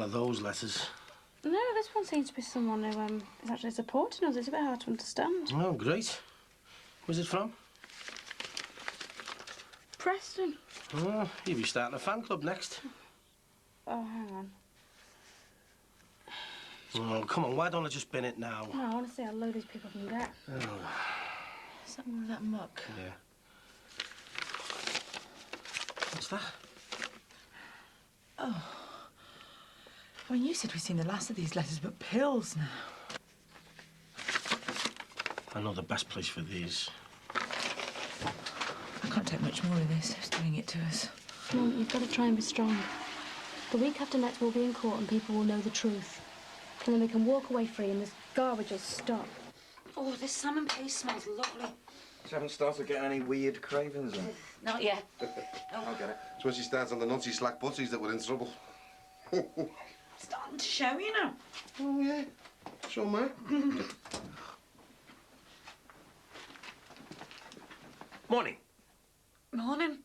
about those letters. No, this one seems to be someone who is actually supporting us. It's a bit hard to understand. Oh, great. Where's it from? Preston. Oh, you'll be starting a fan club next. Oh, hang on. Oh, come on, why don't I just bin it now? No, I want to see how low these people can get. Oh. Is that more of that muck? Yeah. What's that? Oh. I mean, you said we've seen the last of these letters, but pills now. I know the best place for these. I can't take much more of this. Who's doing it to us? Mum, you've got to try and be strong. The week after next, we'll be in court and people will know the truth. And then we can walk away free and this garbage will stop. Oh, this salmon paste smells lovely. You haven't started getting any weird cravings, then? Not yet. I'll get it. It's when she starts on the nutty slack butties that we're in trouble. Starting to show, you know. Oh, yeah. Sure, mate. Morning. Morning.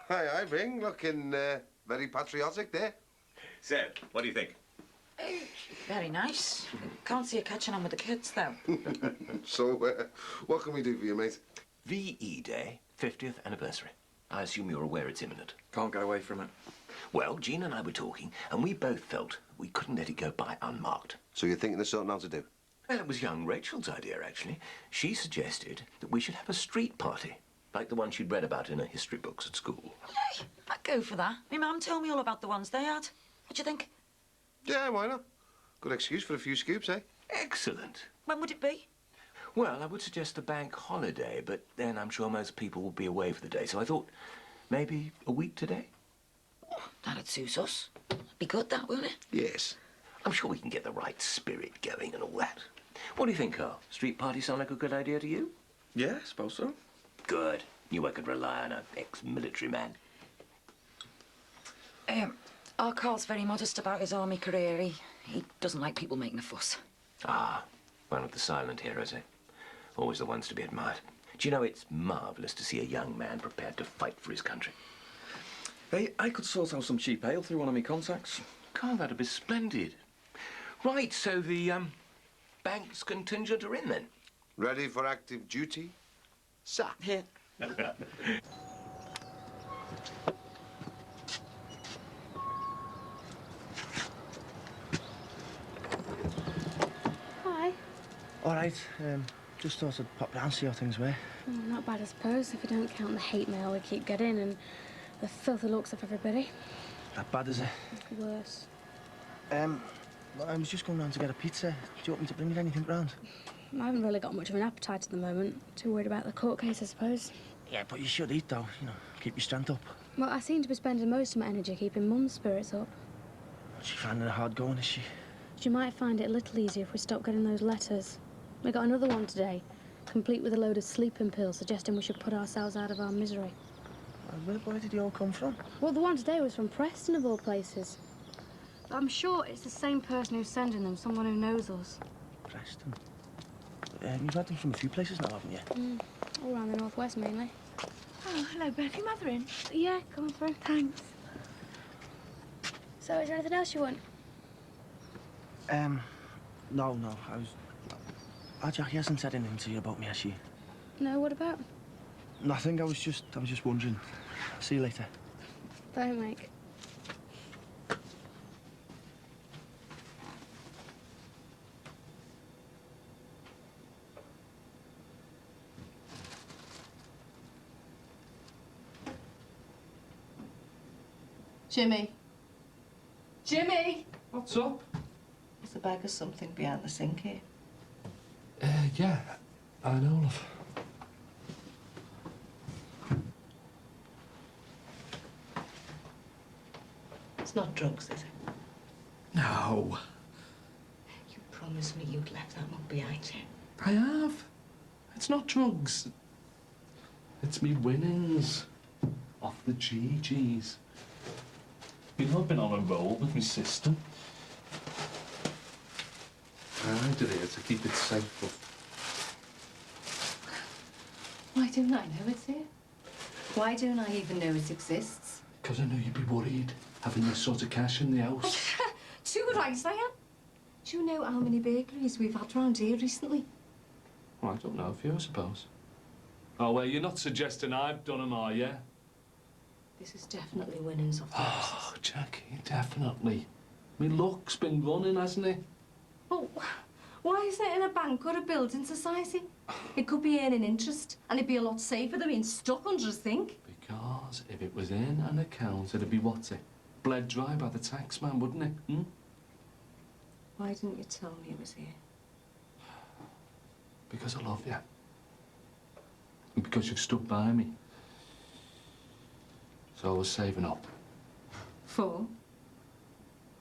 Hi, Bing. Looking very patriotic there. So, what do you think? Very nice. Can't see you catching on with the kids, though. So, what can we do for you, mate? VE Day, 50th anniversary. I assume you're aware it's imminent. Can't get away from it. Well, Jean and I were talking, and we both felt we couldn't let it go by unmarked. So you're thinking of something else to do? Well, it was young Rachel's idea, actually. She suggested that we should have a street party, like the one she'd read about in her history books at school. Hey, I'd go for that. My mum told me all about the ones they had. What do you think? Yeah, why not? Good excuse for a few scoops, eh? Excellent. When would it be? Well, I would suggest a bank holiday, but then I'm sure most people will be away for the day, so I thought maybe a week today. That'd suit us. Be good, that, wouldn't it? Yes. I'm sure we can get the right spirit going and all that. What do you think, Carl? Street party sound like a good idea to you? Yeah, I suppose so. Good. Knew I could rely on an ex-military man. Our Carl's very modest about his army career. He doesn't like people making a fuss. Ah, one of the silent heroes, eh? Always the ones to be admired. Do you know, it's marvellous to see a young man prepared to fight for his country. Hey, I could sort out some cheap ale through one of my contacts. Carl, that'd be splendid. Right, so the, bank's contingent are in then? Ready for active duty? Sir. Here. Hi. All right, just thought I'd pop down, see how things were. Not bad, I suppose, if you don't count the hate mail we keep getting and the filthy looks of everybody. That bad, is it? Worse. I was just going round to get a pizza. Do you want me to bring you anything round? I haven't really got much of an appetite at the moment. Too worried about the court case, I suppose. Yeah, but you should eat, though. You know, keep your strength up. Well, I seem to be spending most of my energy keeping Mum's spirits up. She finding it hard going, is she? She might find it a little easier if we stop getting those letters. We got another one today, complete with a load of sleeping pills suggesting we should put ourselves out of our misery. Where did they all come from? Well, the one today was from Preston, of all places. I'm sure it's the same person who's sending them, someone who knows us. Preston. You've had them from a few places now, haven't you? All around the northwest, mainly. Oh, hello, Beth. Your mother in? Yeah, come through. Thanks. So, is there anything else you want? No. Our Jackie hasn't said anything to you about me, has she? No, what about? Nothing. I was just wondering. See you later. Bye, Mike. Jimmy. Jimmy! What's up? There's a bag of something behind the sink here. Yeah, I know, love. It's not drugs, is it? No. You promised me you'd left that mug behind you. I have. It's not drugs. It's me winnings off the GGs. You know, I've been on a roll with my sister. I did it to keep it safe, but... Why don't I know it's here? Why don't I even know it exists? Because I knew you'd be worried, having this sort of cash in the house. Too right, I am. Do you know how many burglaries we've had round here recently? Well, I don't know, a few, I suppose. Oh, well, you're not suggesting I've done them, are you? This is definitely winnings of the Oh, houses. Jackie, definitely. Me luck's been running, hasn't it? Oh, why isn't it in a bank or a building society? It could be earning interest, and it'd be a lot safer than being stuck under a sink. Because if it was in an account, it'd be what's it? Bled dry by the tax man, wouldn't it? Hmm? Why didn't you tell me it was here? Because I love you. And because you've stood by me. So I was saving up. For?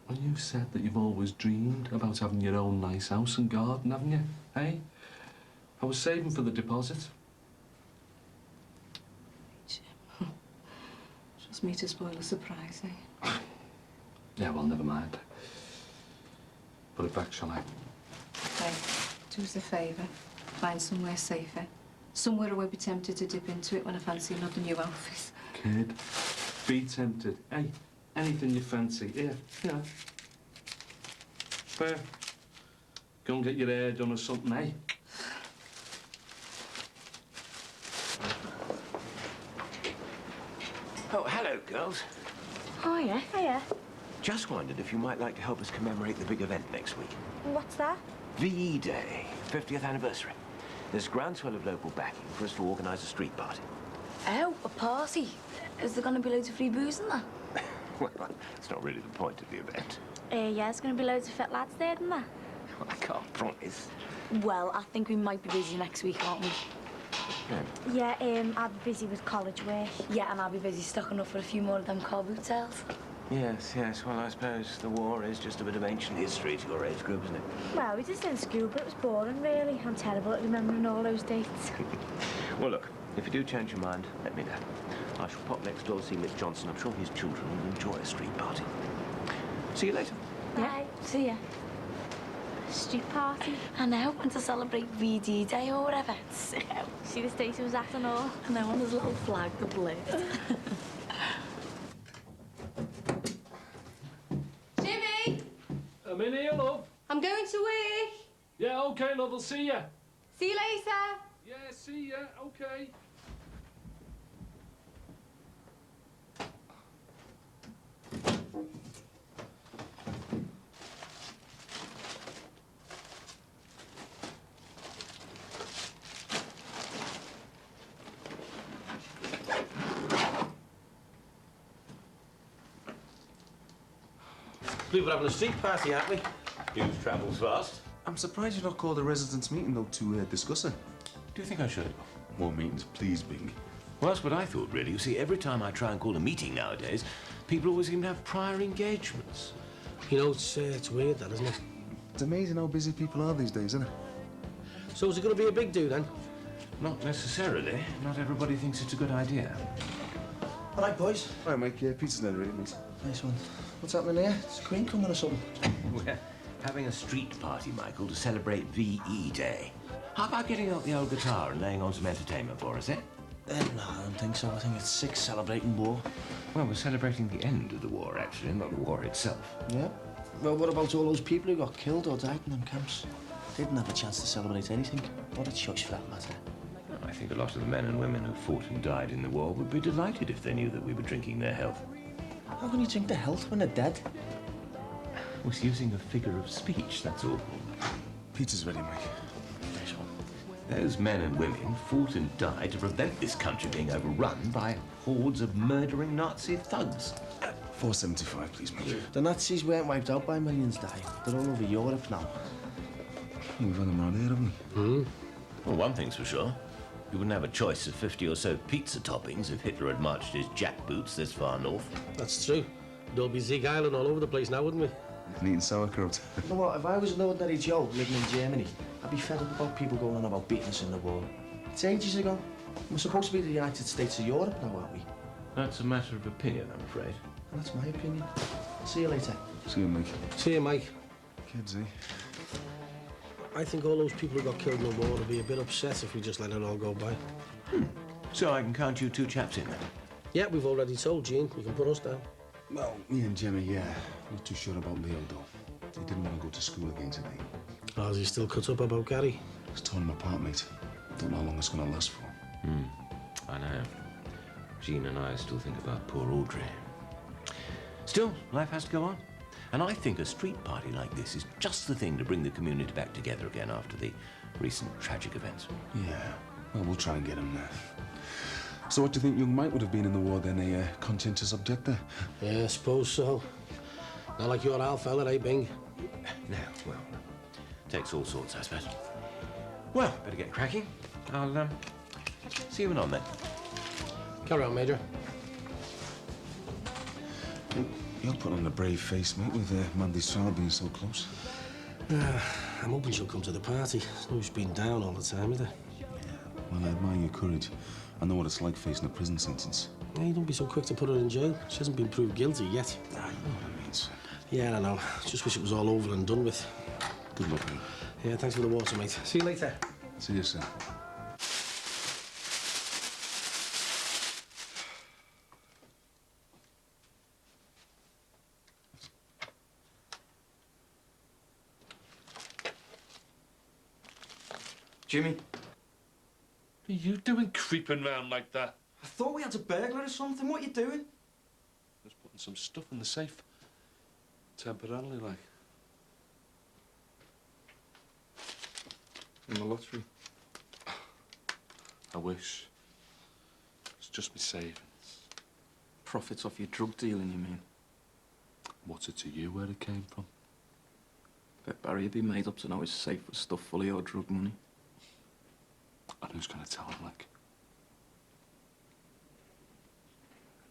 Well, you said that you've always dreamed about having your own nice house and garden, haven't you? Hey? I was saving for the deposit. Jim. Just me to spoil a surprise, eh? Yeah, well, never mind. Put it back, shall I? Hey, do us a favour. Find somewhere safer. Somewhere I won't be tempted to dip into it when I fancy another new outfit. Kid, be tempted. Hey, anything you fancy. Here, yeah. There. Go and get your hair done or something, eh? Oh, hello, girls. Hiya. Hiya. Just wondered if you might like to help us commemorate the big event next week. What's that? VE Day, 50th anniversary. There's groundswell of local backing for us to organise a street party. Oh, a party. Is there going to be loads of free booze in there? Well, that's not really the point of the event. Yeah, there's going to be loads of fit lads there, isn't there? I can't promise. Well, I think we might be busy next week, aren't we? Yeah. Yeah, I'll be busy with college work. Yeah, and I'll be busy stocking up for a few more of them car boot sales. Yes, yes. Well, I suppose the war is just a bit of ancient history to your age group, isn't it? Well, we just in school, but it was boring, really. I'm terrible at remembering all those dates. Well, look, if you do change your mind, let me know. I shall pop next door to see Miss Johnson. I'm sure his children will enjoy a street party. See you later. Bye. See ya. Street party. I know, and to celebrate VD Day or whatever. So, See the station was at and all. I know, on his little flag, the blue. Jimmy! I'm in here, love. I'm going to work. Yeah, OK, love, I'll see ya. See you later. Yeah, see ya, OK. Believe we're having a street party, aren't we? News travels fast. I'm surprised you've not called a residents' meeting, though, to discuss it. Do you think I should? More meetings, please, Bing. Well, that's what I thought, really. You see, every time I try and call a meeting nowadays, people always seem to have prior engagements. You know, it's weird, that, isn't it? It's amazing how busy people are these days, isn't it? So is it going to be a big do, then? Not necessarily. Not everybody thinks it's a good idea. All right, boys. All right, Mike, pizza's never ready, mate. Nice one. What's happening here? Is the Queen coming or something? We're having a street party, Michael, to celebrate VE Day. How about getting out the old guitar and laying on some entertainment for us, eh? No, I don't think so. I think it's sick celebrating war. Well, we're celebrating the end of the war, actually, not the war itself. Yeah. Well, what about all those people who got killed or died in them camps? They didn't have a chance to celebrate anything. Or a church, for that matter. I think a lot of the men and women who fought and died in the war would be delighted if they knew that we were drinking their health. How can you drink their health when they're dead? I was using a figure of speech, that's all. Pizza's ready, Mike. Nice one. Those men and women fought and died to prevent this country being overrun by hordes of murdering Nazi thugs. 475, please, Mike. The Nazis weren't wiped out by millions dying. They're all over Europe now. We've had them around here, haven't we? Well, one thing's for sure. You wouldn't have a choice of 50 or so pizza toppings if Hitler had marched his jackboots this far north. That's true. There'll be Sieg Island all over the place now, wouldn't we? And eating sauerkraut. You know what? If I was an ordinary Joe living in Germany, I'd be fed up about people going on about beating us in the war. It's ages ago. We're supposed to be the United States of Europe now, aren't we? That's a matter of opinion, I'm afraid. And that's my opinion. See you later. See you, Mike. See you, Mike. Kids, eh? I think all those people who got killed in the war will be a bit upset if we just let it all go by. So I can count you two chaps in then? Yeah, we've already told Jean. You can put us down. Well, me and Jimmy, yeah. Not too sure about Leo, though. He didn't want to go to school again today. Oh, is he still cut up about Gary? It's torn him apart, mate. Don't know how long it's going to last for. I know. Jean and I still think about poor Audrey. Still, life has to go on. And I think a street party like this is just the thing to bring the community back together again after the recent tragic events. Yeah, well, we'll try and get him there. So what do you think young Mike would have been in the war then, a conscientious objector? Yeah, I suppose so. Not like your Al fella, eh, Bing? No, well, takes all sorts, I suppose. Well, better get cracking. I'll, see you anon then. Carry on, Major. You're putting on a brave face, mate, with Mandy's trial being so close. I'm hoping she'll come to the party. It's no use being down all the time, is it? Yeah, well, I admire your courage. I know what it's like facing a prison sentence. Hey, don't be so quick to put her in jail. She hasn't been proved guilty yet. Ah, you know what I mean, son. Yeah, I know. Just wish it was all over and done with. Good luck, mate. Yeah, thanks for the water, mate. See you later. See you, sir. Jimmy, What are you doing creeping round like that? I thought we had a burglar or something. What are you doing? Just putting some stuff in the safe. Temporarily, like. In the lottery. I wish. It's just me savings. Profits off your drug dealing, you mean? What's it to you where it came from? Bet Barry'd be made up to know his safe was stuffed full of your drug money. And who's going to tell him, like?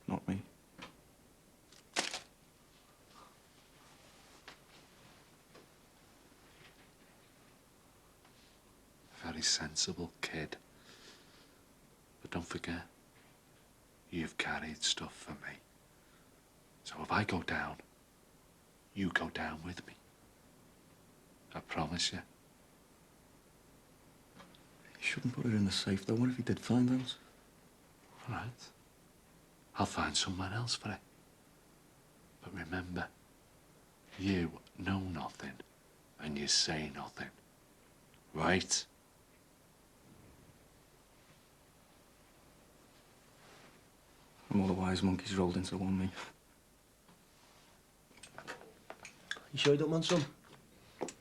Not me. Very sensible kid. But don't forget, you've carried stuff for me. So if I go down, you go down with me. I promise you. You shouldn't put it in the safe, though. What if he did find out? All right. I'll find someone else for it. But remember, you know nothing and you say nothing. Right? And all the wise monkeys rolled into one, me. You sure you don't want some?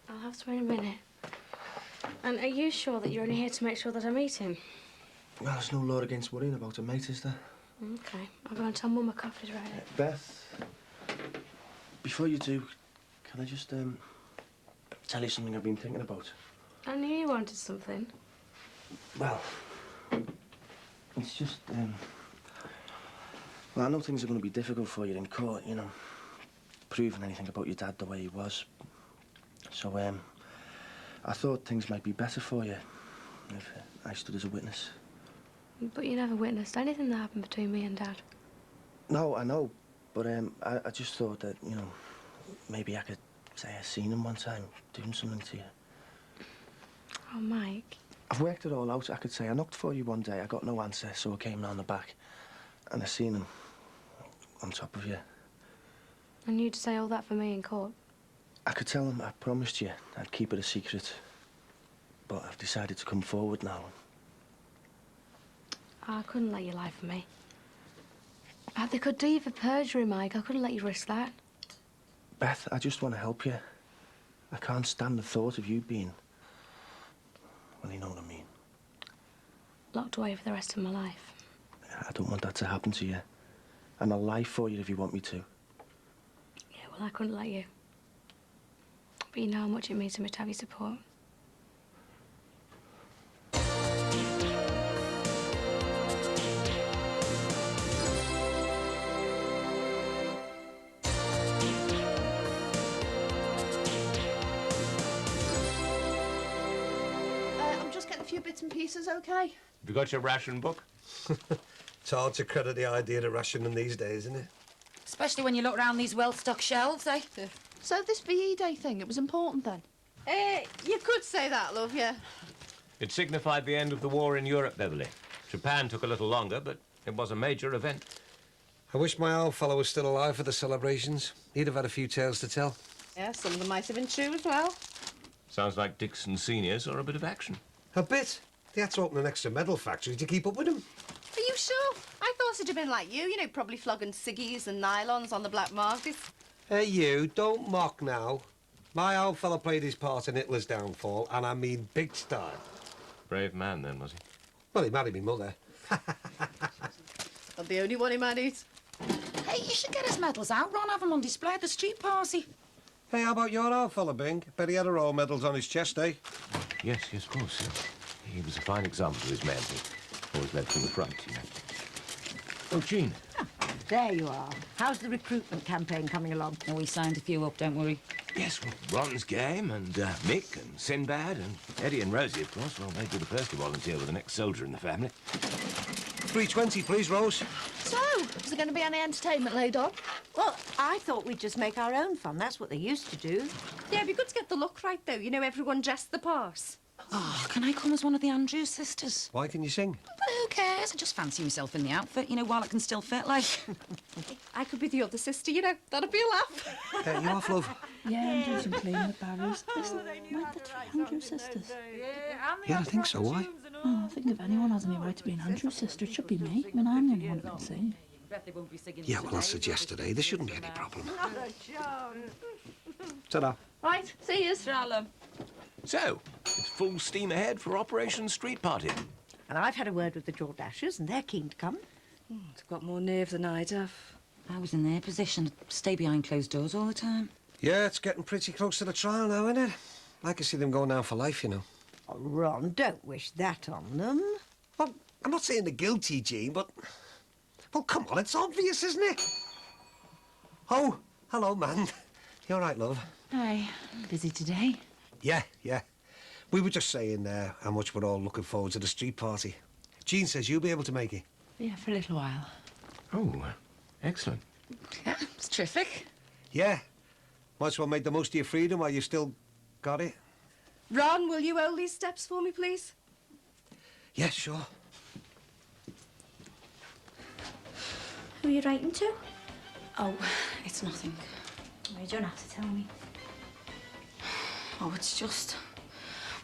I'll have to in a minute. And are you sure that you're only here to make sure that I meet him? Well, there's no law against worrying about a mate, is there? Okay. I'll go and tell Mum my coffee's ready. Beth, before you do, can I just, tell you something I've been thinking about? I knew you wanted something. Well, it's just, well, I know things are going to be difficult for you in court, you know, proving anything about your dad the way he was. So, I thought things might be better for you if I stood as a witness. But you never witnessed anything that happened between me and Dad. No, I know, but I just thought that, you know, maybe I could say I seen him one time doing something to you. Oh, Mike. I've worked it all out. I could say I knocked for you one day, I got no answer, so I came round the back, and I seen him on top of you. And you'd say all that for me in court? I could tell him I promised you I'd keep it a secret, but I've decided to come forward now. I couldn't let you lie for me. They could do you for perjury, Mike. I couldn't let you risk that. Beth, I just want to help you. I can't stand the thought of you being... well, you know what I mean. Locked away for the rest of my life. I don't want that to happen to you. And I'll lie for you if you want me to. Yeah, well, I couldn't let you. But you know how much it means to me to have your support. I'm just getting a few bits and pieces, OK? Have you got your ration book? It's hard to credit the idea of rationing these days, isn't it? Especially when you look round these well-stocked shelves, eh? So this VE Day thing, it was important then? You could say that, love, yeah. It signified the end of the war in Europe, Beverly. Japan took a little longer, but it was a major event. I wish my old fellow was still alive for the celebrations. He'd have had a few tales to tell. Yeah, some of them might have been true as well. Sounds like Dixon Senior saw a bit of action. A bit. They had to open an extra medal factory to keep up with him. Are you sure? I thought it'd have been like you know, probably flogging ciggies and nylons on the black market. Hey, you, don't mock now. My old fella played his part in Hitler's downfall, and I mean big style. Brave man, then, was he? Well, he married me mother. Not the only one he married. Hey, you should get his medals out, Ron. Have them on display at the street party. Hey, how about your old fella, Bing? Bet he had a row of medals on his chest, eh? Yes, of course. He was a fine example to his men. He always led from the front, you know. Oh, Jean. There you are. How's the recruitment campaign coming along? Oh, we signed a few up, don't worry. Yes, well, Ron's game, and Mick, and Sinbad, and Eddie and Rosie, of course. Well, they'd be the first to volunteer with the next soldier in the family. 320, please, Rose. So, is there going to be any entertainment laid on? Well, I thought we'd just make our own fun. That's what they used to do. Yeah, it'd be good to get the look right, though. You know, everyone dressed the part. Oh, can I come as one of the Andrews sisters? Why can you sing? But who cares? I just fancy myself in the outfit, you know, while it can still fit, like. I could be the other sister, you know. That'd be a laugh. You off, love? Yeah, I'm doing some cleaning with Barry's. Listen, weren't the three Andrew sisters? Yeah, I think so. Why? Oh, I think if anyone has any right to be an Andrew sister, it should be me. I mean, I'm the only one who can sing. Yeah, well, I suggested, eh? There shouldn't be any problem. Ta-da. Right, see you, Stralham. So, it's full steam ahead for Operation Street Party. And I've had a word with the Jordashers, and they're keen to come. They've got more nerve than I'd have. I was in their position. Stay behind closed doors all the time. Yeah, it's getting pretty close to the trial now, isn't it? Like I see them going down for life, you know. Oh, Ron, don't wish that on them. Well, I'm not saying they're guilty, Jean, but... Well, come on, it's obvious, isn't it? Oh, hello, man. You all right, love? Hi. Busy today? Yeah. We were just saying how much we're all looking forward to the street party. Jean says you'll be able to make it. Yeah, for a little while. Oh, excellent. Yeah, it's terrific. Yeah. Might as well make the most of your freedom while you still got it. Ron, will you hold these steps for me, please? Yeah, sure. Who are you writing to? Oh, it's nothing. You don't have to tell me. Oh, it's just...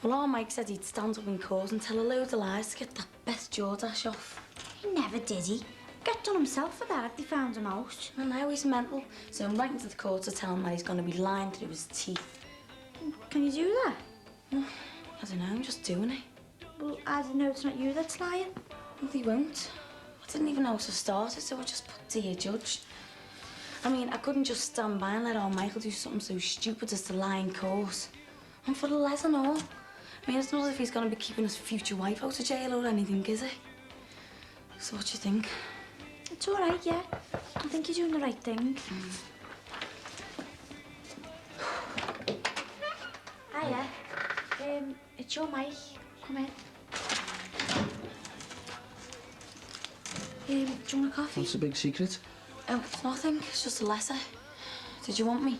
Well, our Mike said he'd stand up in court and tell a load of lies to get that Beth Jordash off. He never did, he? Got done himself for that if they found him out. And now he's mental, so I'm writing to the court to tell him that he's going to be lying through his teeth. Can you do that? I don't know, I'm just doing it. Well, I don't know it's not you that's lying. Well, he won't. I didn't even know how to start it, so I just put dear judge. I mean, I couldn't just stand by and let our Michael do something so stupid as to lie in court. And for the letter and all. I mean, it's not as if he's going to be keeping his future wife out of jail or anything, is he? So what do you think? It's all right, yeah. I think you're doing the right thing. Hiya. It's your Mike. Come in. Do you want a coffee? What's the big secret? Oh, it's nothing. It's just a letter. Did you want me?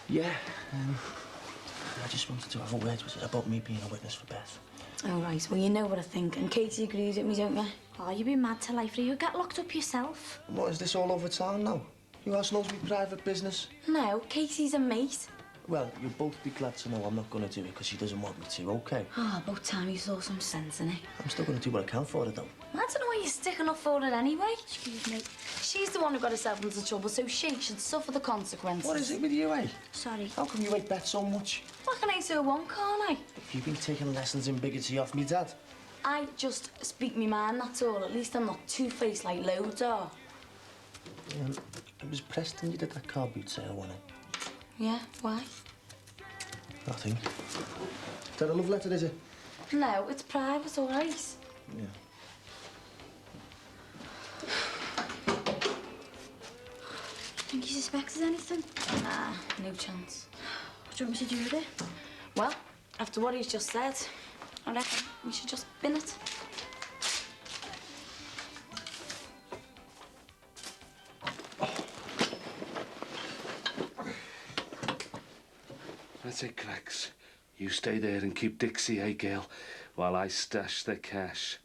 Yeah. I just wanted to have a word with it about me being a witness for Beth. Oh, right. Well, you know what I think. And Katie agrees with me, don't you? Oh, you'd be mad to life. You got locked up yourself. What, is this all over town now? You else knows me private business? No, Katie's a mate. Well, you'll both be glad to know I'm not going to do it because she doesn't want me to, OK? Oh, about time you saw some sense in it. I'm still going to do what I can for her, though. I don't know why you're sticking up for it anyway. Excuse me. She's the one who got herself into trouble, so she should suffer the consequences. What is it with you, eh? Sorry. How come you hate Beth so much? What can I say one, can't I? You've been taking lessons in bigotry off me dad. I just speak me mind, that's all. At least I'm not two-faced like loads are. It was Preston you did that car boot sale, wasn't it? Yeah, why? Nothing. Is that a love letter, is it? No, it's private, all right. Yeah. Think he suspects anything? Nah, no chance. What do you want me to do with it? Well, after what he's just said, I reckon we should just bin it. That's it, Craigs. You stay there and keep Dixie, eh, girl, while I stash the cash.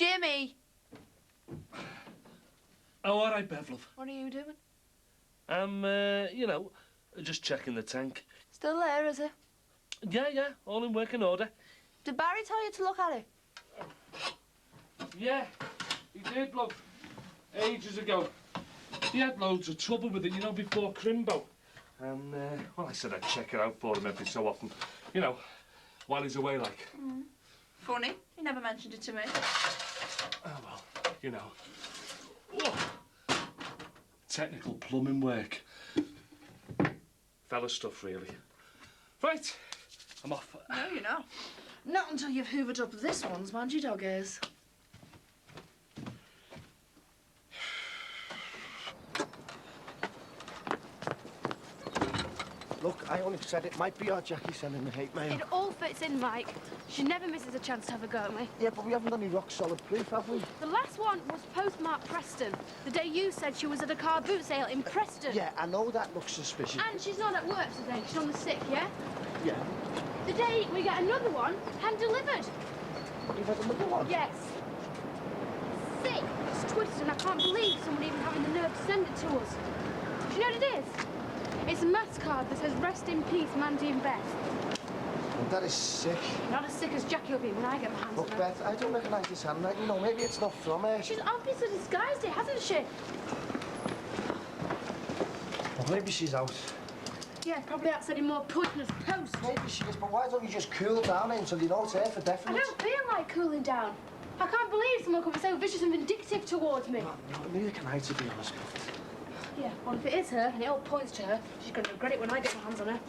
Jimmy! Oh, all right, Bev, love. What are you doing? I'm, you know, just checking the tank. Still there, is it? Yeah, all in working order. Did Barry tell you to look at it? Yeah, he did, love. Ages ago. He had loads of trouble with it, you know, before Crimbo. And, well, I said I'd check it out for him every so often. You know, while he's away, like. Mm. Funny. He never mentioned it to me. Oh, well, you know. Oh. Technical plumbing work. Fella stuff, really. Right, I'm off. No, you're not. Not until you've hoovered up this one's, mind you, dog ears. Look, I only said it might be our Jackie sending the hate mail. It all fits in, Mike. She never misses a chance to have a go at me. Yeah, but we haven't got any rock-solid proof, have we? The last one was postmarked Preston, the day you said she was at a car boot sale in Preston. Yeah, I know that looks suspicious. And she's not at work today. She's on the sick, yeah? Yeah. The day we get another one, hand-delivered. You've had another one? Yes. Sick. It's twisted, and I can't believe someone even having the nerve to send it to us. Do you know what it is? It's a mass card that says, "Rest in peace, Mandy and Beth." Well, that is sick. Not as sick as Jackie will be when I get my hands on Look, her. Beth, I don't recognise this handwriting. No, maybe it's not from her. She's obviously disguised it, hasn't she? Well, maybe she's out. Yeah, probably out sending more poisonous posts. Maybe she is, but why don't you just cool down until you know it's her for I definite? don't feel like cooling down. I can't believe someone could be so vicious and vindictive towards me. No, neither can I, to be honest. Yeah, well, if it is her and it all points to her, she's going to regret it when I get my hands on her.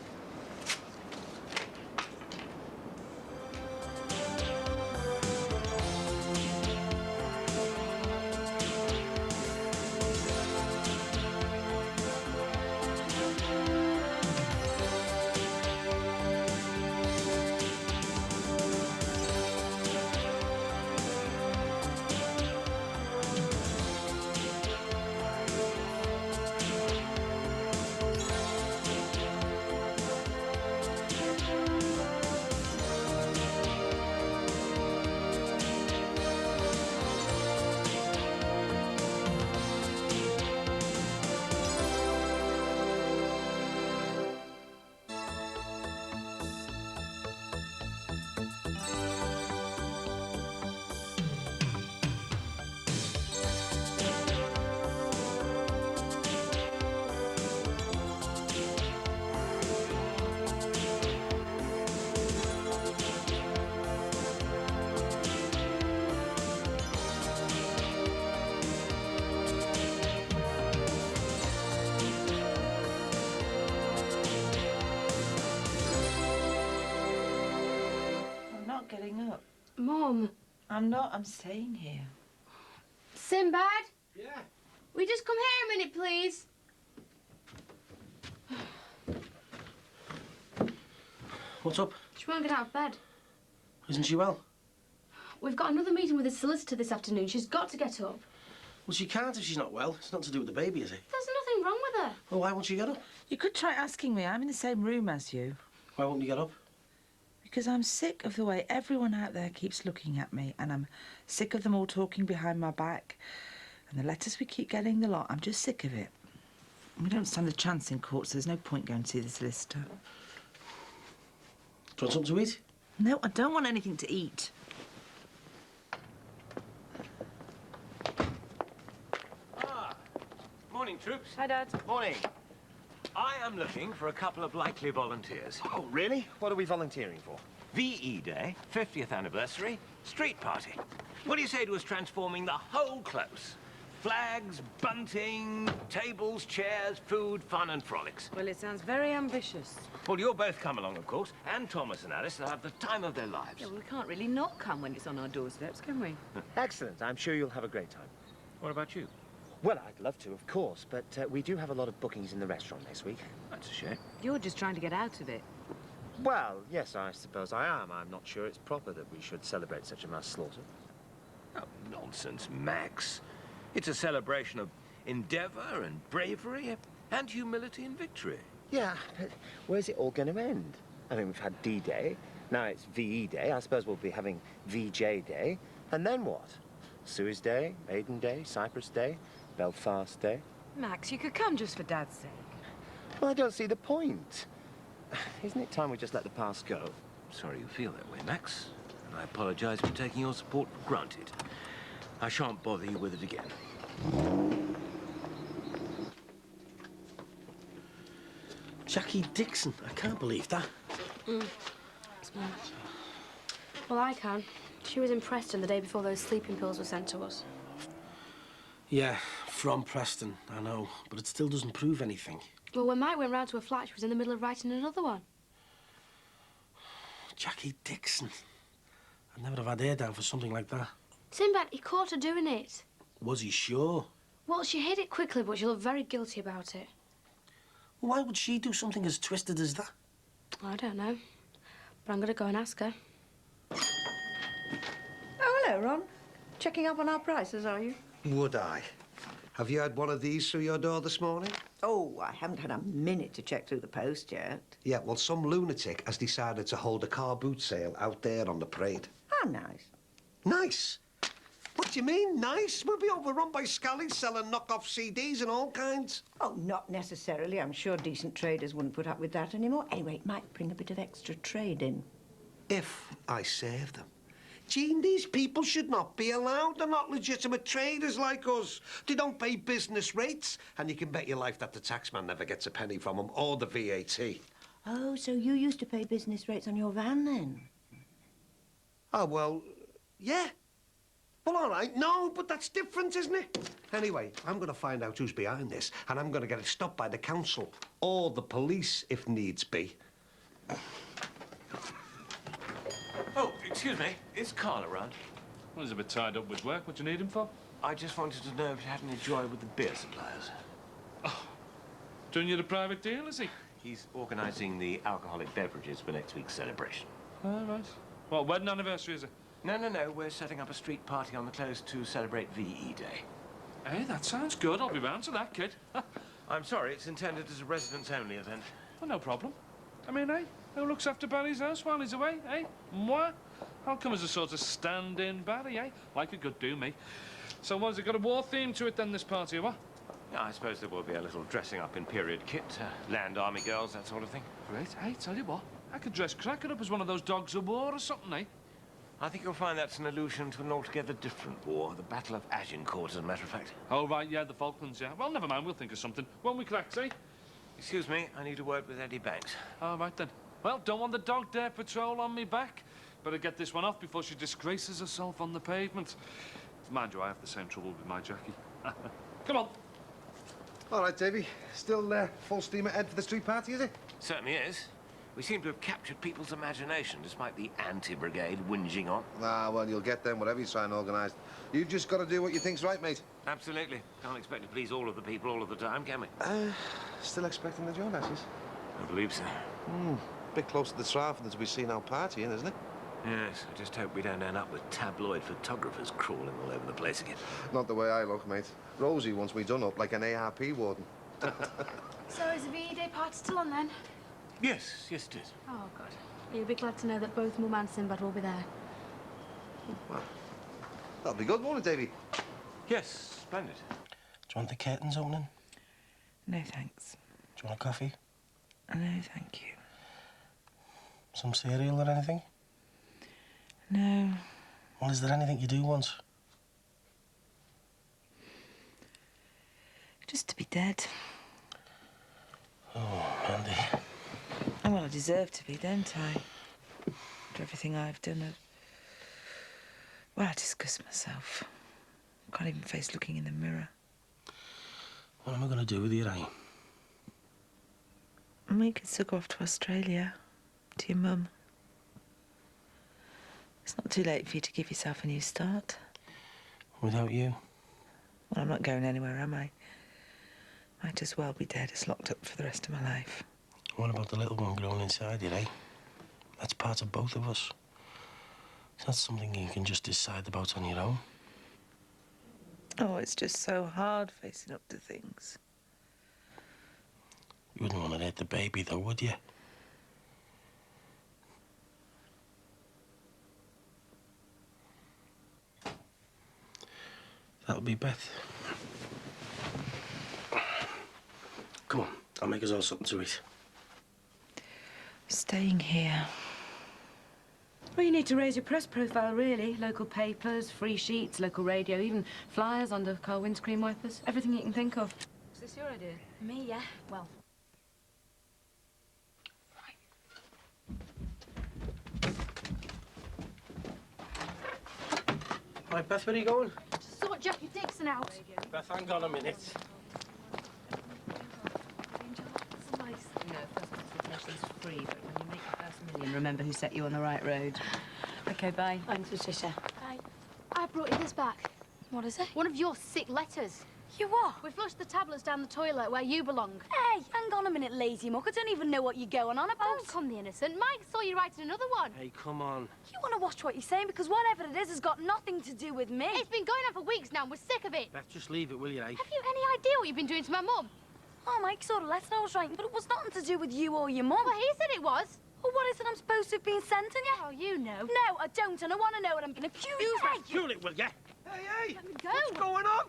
Getting up. Mum. I'm not. I'm staying here. Sinbad? Yeah? Will you just come here a minute, please? What's up? She won't get out of bed. Isn't she well? We've got another meeting with the solicitor this afternoon. She's got to get up. Well, she can't if she's not well. It's nothing to do with the baby, is it? There's nothing wrong with her. Well, why won't she get up? You could try asking me. I'm in the same room as you. Why won't you get up? Because I'm sick of the way everyone out there keeps looking at me, and I'm sick of them all talking behind my back. And the letters we keep getting, the lot, I'm just sick of it. We don't stand a chance in court, so there's no point going to see the solicitor. Do you want something to eat? No, I don't want anything to eat. Morning, troops. Hi, Dad. Morning. I am looking for a couple of likely volunteers. Oh, really? What are we volunteering for? VE Day, 50th anniversary, street party. What do you say to us transforming the whole close? Flags, bunting, tables, chairs, food, fun and frolics. Well, it sounds very ambitious. Well, you'll both come along, of course, and Thomas and Alice will have the time of their lives. Yeah, well, we can't really not come when it's on our doorsteps, can we? Excellent. I'm sure you'll have a great time. What about you? Well, I'd love to, of course, but we do have a lot of bookings in the restaurant next week. That's a shame. You're just trying to get out of it. Well, yes, I suppose I am. I'm not sure it's proper that we should celebrate such a mass slaughter. Oh, nonsense, Max. It's a celebration of endeavour and bravery and humility and victory. Yeah, but where's it all going to end? I mean, we've had D-Day, now it's VE Day. I suppose we'll be having VJ Day. And then what? Suez Day, Maiden Day, Cyprus Day, Belfast Day. Max, you could come just for Dad's sake. Well, I don't see the point. Isn't it time we just let the past go? Sorry you feel that way, Max. And I apologise for taking your support for granted. I shan't bother you with it again. Jackie Dixon, I can't believe that. Well, I can. She was in Preston the day before those sleeping pills were sent to us. Yeah, from Preston, I know, but it still doesn't prove anything. Well, when Mike went round to her flat, she was in the middle of writing another one. Jackie Dixon. I'd never have had her down for something like that. Sinbad, he caught her doing it. Was he sure? Well, she hid it quickly, but she looked very guilty about it. Why would she do something as twisted as that? I don't know. But I'm going to go and ask her. Oh, hello, Ron. Checking up on our prices, are you? Would I? Have you had one of these through your door this morning? Oh, I haven't had a minute to check through the post yet. Yeah, well, some lunatic has decided to hold a car boot sale out there on the parade. How nice. Nice? What do you mean, nice? We'll be overrun by scallies selling knockoff CDs and all kinds. Oh, not necessarily. I'm sure decent traders wouldn't put up with that anymore. Anyway, it might bring a bit of extra trade in. If I serve them. Jean, these people should not be allowed. They're not legitimate traders like us. They don't pay business rates, and you can bet your life that the taxman never gets a penny from them, or the VAT. Oh, so you used to pay business rates on your van, then? Oh, well, yeah. Well, all right, no, but that's different, isn't it? Anyway, I'm going to find out who's behind this, and I'm going to get it stopped by the council, or the police, if needs be. Oh, excuse me. Is Carl around? Well, he's a bit tied up with work. What do you need him for? I just wanted to know if you had any joy with the beer suppliers. Oh, doing you the private deal, is he? He's organising the alcoholic beverages for next week's celebration. All right. What, wedding anniversary, is it? No. We're setting up a street party on the close to celebrate VE Day. Hey, that sounds good. I'll be round to that, kid. I'm sorry, it's intended as a residents-only event. Well, no problem. I mean, hey, who looks after Barry's house while he's away, eh? Moi? I'll come as a sort of stand-in Barry, eh? Like a good do, me. So what, has it got a war theme to it then, this party, or what? Yeah, I suppose there will be a little dressing up in period kit, land army girls, that sort of thing. Great. Hey, tell you what, I could dress Cracker up as one of those dogs of war or something, eh? I think you'll find that's an allusion to an altogether different war, the Battle of Agincourt, as a matter of fact. Oh, right, yeah, the Falklands, yeah. Well, never mind, we'll think of something. Won't we, Cracks, eh? Excuse me, I need a word with Eddie Banks. All right, then. Well, don't want the dog dare patrol on me back. Better get this one off before she disgraces herself on the pavement. Mind you, I have the same trouble with my Jackie. Come on. All right, Davy. Still full steam ahead for the street party, is it? Certainly is. We seem to have captured people's imagination, despite the anti-brigade whinging on. Ah, well, you'll get them, whatever you try and organise. You've just got to do what you think's right, mate. Absolutely. Can't expect to please all of the people all of the time, can we? Still expecting the Jonases? I believe so. Bit close to the trial for them to be seen out partying, isn't it? Yes, I just hope we don't end up with tabloid photographers crawling all over the place again. Not the way I look, mate. Rosie wants me done up like an ARP warden. So is the VE Day party still on, then? Yes, it is. Oh, good. You'll be glad to know that both Mum and Sinbad will be there. Well, that'll be good, won't it, Davy? Yes, splendid. Do you want the curtains opening? No, thanks. Do you want a coffee? No, thank you. Some cereal or anything? No. Well, is there anything you do want? Just to be dead. Oh, Andy. Well, I deserve to be, don't I? After everything I've done. Well, I disgust myself. Can't even face looking in the mirror. What am I going to do with you, Ray? We could still go off to Australia. To your mum. It's not too late for you to give yourself a new start. Without you? Well, I'm not going anywhere, am I? Might as well be dead as locked up for the rest of my life. What about the little one growing inside you, eh? That's part of both of us. It's not something you can just decide about on your own. Oh, it's just so hard facing up to things. You wouldn't want to hurt the baby, though, would you? That'll be Beth. Come on, I'll make us all something to eat. Staying here. Well, you need to raise your press profile, really. Local papers, free sheets, local radio, even flyers under car windscreen wipers. Everything you can think of. Is this your idea? Me, yeah. Well, Right, Beth, where are you going? Sort Jackie Dixon out. Beth, hang on a minute. You know, first consultation's free, but when you make your first million, remember who set you on the right road. OK, bye. thanks, Patricia. Bye. I brought you this back. What is it? One of your sick letters. You what? We flushed the tablets down the toilet where you belong. Hey, hang on a minute, lazy muck. I don't even know what you're going on about. Don't come the innocent. Mike saw you writing another one. Hey, come on. You want to watch what you're saying? Because whatever it is has got nothing to do with me. It's been going on for weeks now and we're sick of it. Beth, just leave it, will you, eh? Have you any idea what you've been doing to my mum? Oh, Mike saw the letter I was writing, but it was nothing to do with you or your mum. Well, he said it was. Well, what is it I'm supposed to have been sending you? Oh, you know. No, I don't, and I want to know what I'm going to accuse you of. Cool it, will ya? Hey, Let me go. what's going on?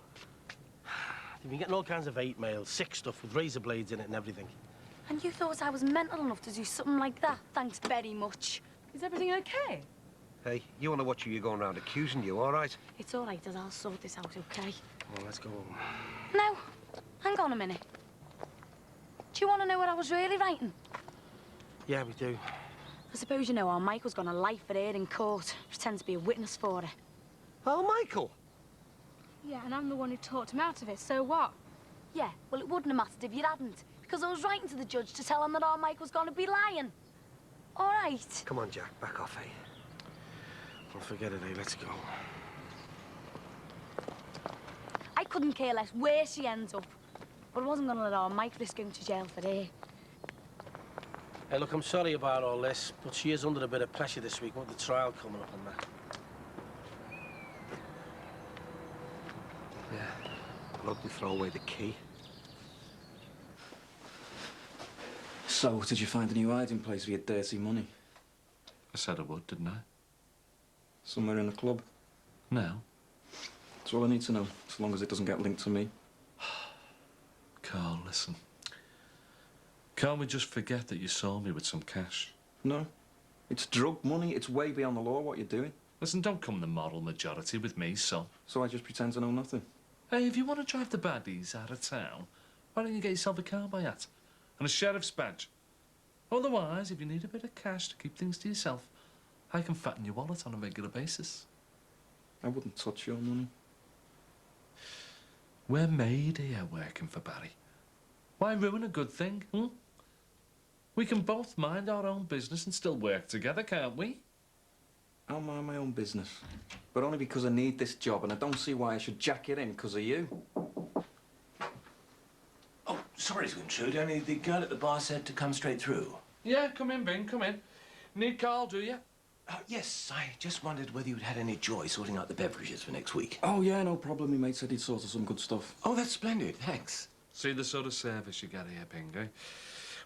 You've been getting all kinds of hate mail, sick stuff with razor blades in it and everything. And you thought I was mental enough to do something like that? Thanks very much. Is everything OK? Hey, you want to watch who you're going around accusing you, all right? It's all right, Dad. I'll sort this out, OK? Come on, let's go home. No, hang on a minute. Do you want to know what I was really writing? Yeah, we do. I suppose you know how Michael's gone to life for her in court. Pretend to be a witness for her. Oh, Michael. Yeah, and I'm the one who talked him out of it, so what? Yeah, well, it wouldn't have mattered if you hadn't. Because I was writing to the judge to tell him that our Michael's going to be lying. All right. Come on, Jack, back off, eh? Well, forget it, eh? Let's go. I couldn't care less where she ends up. But I wasn't going to let our Mike risk going to jail for her. Hey, look, I'm sorry about all this, but she is under a bit of pressure this week with the trial coming up and that. Yeah. Look, we throw away the key. So, did you find a new hiding place for your dirty money? I said I would, didn't I? Somewhere in the club? No. That's all I need to know, as long as it doesn't get linked to me. Carl, listen. Can't we just forget that you saw me with some cash? No. It's drug money. It's way beyond the law, what you're doing. Listen, don't come the moral majority with me, son. So I just pretend to know nothing? Hey, if you want to drive the baddies out of town, why don't you get yourself a car by hat and a sheriff's badge? Otherwise, if you need a bit of cash to keep things to yourself, I can fatten your wallet on a regular basis. I wouldn't touch your money. We're made here working for Barry. Why ruin a good thing, hmm? We can both mind our own business and still work together, can't we? I'll mind my own business. But only because I need this job, and I don't see why I should jack it in because of you. Oh, sorry to intrude. Only the girl at the bar said to come straight through. Yeah, come in, Bing, come in. Need Carl, do you? Yes, I just wondered whether you'd had any joy sorting out the beverages for next week. Oh, yeah, no problem. My mate said he'd sorted some good stuff. Oh, that's splendid. Thanks. See the sort of service you get here, Bing, eh?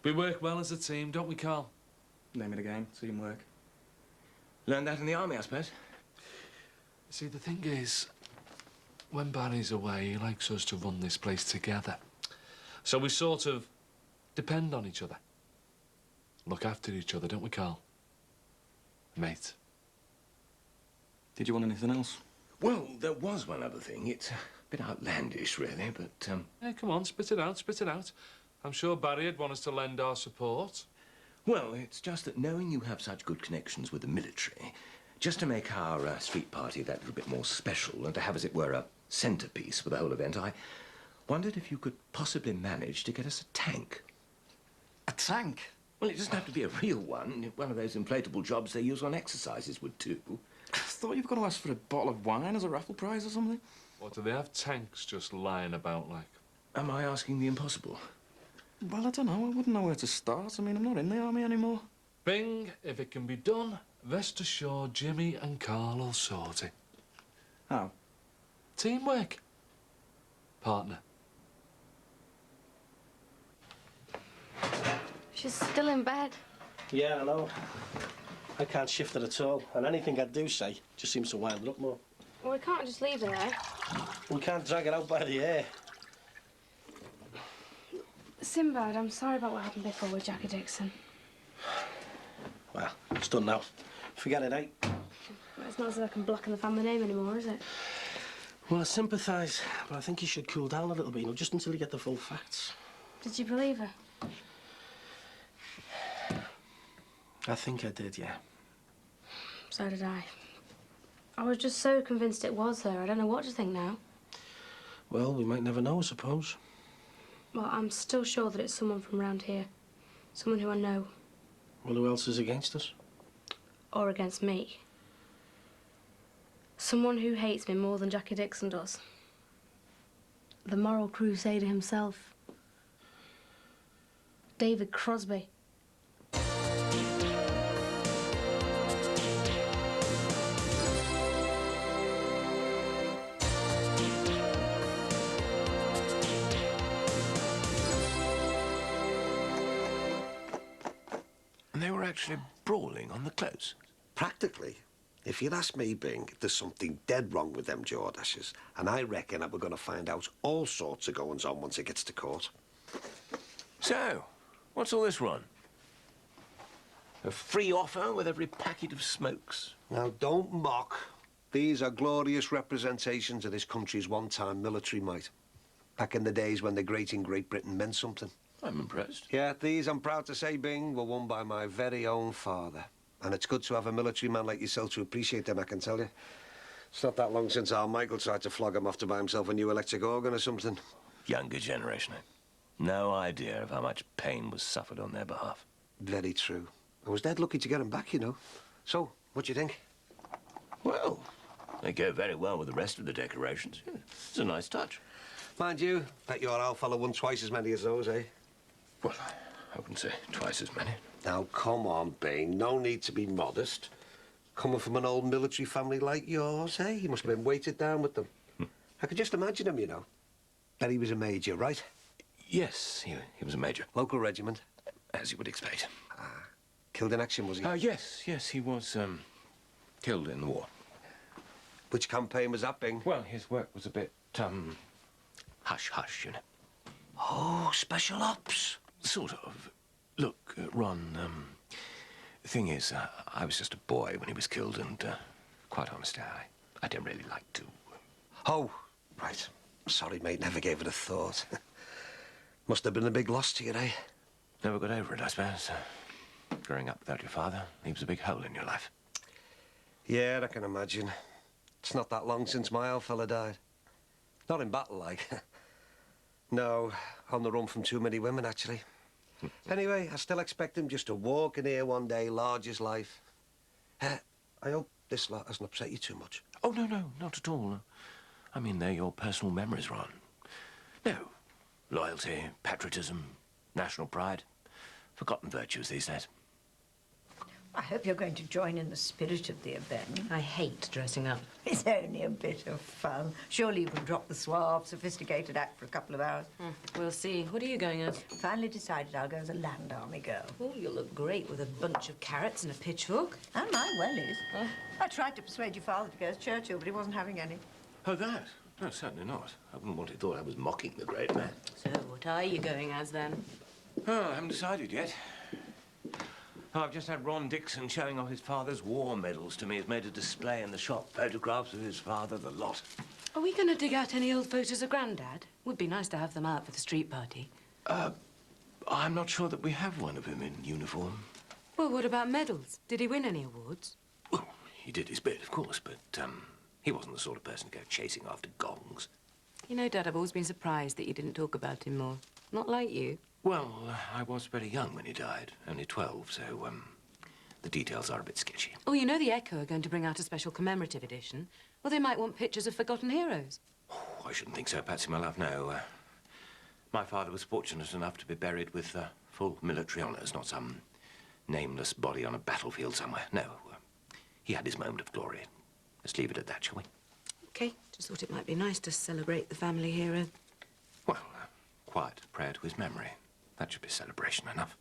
We work well as a team, don't we, Carl? Name of the game, teamwork. Learned that in the army, I suppose. See, the thing is, when Barry's away, he likes us to run this place together. So we sort of depend on each other. Look after each other, don't we, Carl? Mate. Did you want anything else? Well, there was one other thing. It's a bit outlandish, really, but, Hey, come on, spit it out, spit it out. I'm sure Barry'd want us to lend our support. Well, it's just that knowing you have such good connections with the military, just to make our street party that little bit more special and to have, as it were, a centrepiece for the whole event, I wondered if you could possibly manage to get us a tank. A tank? Well, it doesn't have to be a real one. One of those inflatable jobs they use on exercises would do. I thought you were going to ask for a bottle of wine as a raffle prize or something. What, do they have tanks just lying about like? Am I asking the impossible? Well, I don't know. I wouldn't know where to start. I mean, I'm not in the army anymore. Bing, if it can be done, rest assured Jimmy and Carl will sort it. How? Teamwork. Partner. She's still in bed. Yeah, I know. I can't shift it at all. And anything I do say just seems to wind her up more. Well, we can't just leave it there. We can't drag it out by the hair. Sinbad, I'm sorry about what happened before with Jackie Dixon. Well, it's done now. Forget it, eh? It's not as if I can blacken the family name anymore, is it? Well, I sympathise, but I think you should cool down a little bit, you know, just until you get the full facts. Did you believe her? I think I did, yeah. So did I. I was just so convinced it was her. I don't know what to think now. Well, we might never know, I suppose. Well, I'm still sure that it's someone from around here. Someone who I know. Well, who else is against us? Or against me. Someone who hates me more than Jackie Dixon does. The moral crusader himself. David Crosby. And they were actually brawling on the close. Practically. If you'd asked me, Bing, there's something dead wrong with them Jordashes. And I reckon that we're going to find out all sorts of goings-on once it gets to court. So, what's all this run? A free offer with every packet of smokes? Now, don't mock. These are glorious representations of this country's one-time military might. Back in the days when the great in Great Britain meant something. I'm impressed. Yeah, these, I'm proud to say, Bing, were won by my very own father. And it's good to have a military man like yourself to appreciate them, I can tell you. It's not that long since our Michael tried to flog him off to buy himself a new electric organ or something. Younger generation, eh? No idea of how much pain was suffered on their behalf. Very true. I was dead lucky to get him back, you know. So, what do you think? Well, they go very well with the rest of the decorations. It's a nice touch. Mind you, bet your old fellow won twice as many as those, eh? Well, I wouldn't say twice as many. Now, come on, Bing. No need to be modest. Coming from an old military family like yours, eh? You must have been weighted down with them. I could just imagine him, you know. Bet he was a major, right? Yes, he was a major. Local regiment? As you would expect. Killed in action, was he? Yes, he was, killed in the war. Which campaign was that, Bing? Well, his work was a bit, hush-hush, you know. Oh, special ops? Sort of. Look, Ron, the thing is, I was just a boy when he was killed, and, quite honestly, I don't really like to... Oh, right. Sorry, mate, never gave it a thought. Must have been a big loss to you, eh? Never got over it, I suppose. Growing up without your father leaves a big hole in your life. Yeah, I can imagine. It's not that long since my old fella died. Not in battle, like. No, on the run from too many women, actually. Anyway, I still expect him just to walk in here one day, large as life. I hope this lot hasn't upset you too much. Oh, no, not at all. I mean, they're your personal memories, Ron. No. Loyalty, patriotism, national pride. Forgotten virtues these days. I hope you're going to join in the spirit of the event. I hate dressing up. It's only a bit of fun. Surely you can drop the suave, sophisticated act for a couple of hours. We'll see. What are you going as? Finally decided I'll go as a land army girl. Oh, you'll look great with a bunch of carrots and a pitchfork. And my wellies. I tried to persuade your father to go as Churchill, but he wasn't having any. Oh, that? No, certainly not. I wouldn't want it thought I was mocking the great man. So, what are you going as, then? Oh, I haven't decided yet. Oh, I've just had Ron Dixon showing off his father's war medals to me. He's made a display in the shop, photographs of his father, the lot. Are we going to dig out any old photos of Grandad? Would be nice to have them out for the street party. I'm not sure that we have one of him in uniform. Well, what about medals? Did he win any awards? Well, he did his bit, of course, but, he wasn't the sort of person to go chasing after gongs. You know, Dad, I've always been surprised that you didn't talk about him more. Not like you. Well, I was very young when he died, only 12, so, the details are a bit sketchy. Oh, you know the Echo are going to bring out a special commemorative edition. Well, they might want pictures of forgotten heroes. Oh, I shouldn't think so, Patsy, my love, no. My father was fortunate enough to be buried with full military honours, not some nameless body on a battlefield somewhere. No, he had his moment of glory. Let's leave it at that, shall we? OK. Just thought it might be nice to celebrate the family hero. Well, quiet prayer to his memory. That should be celebration enough.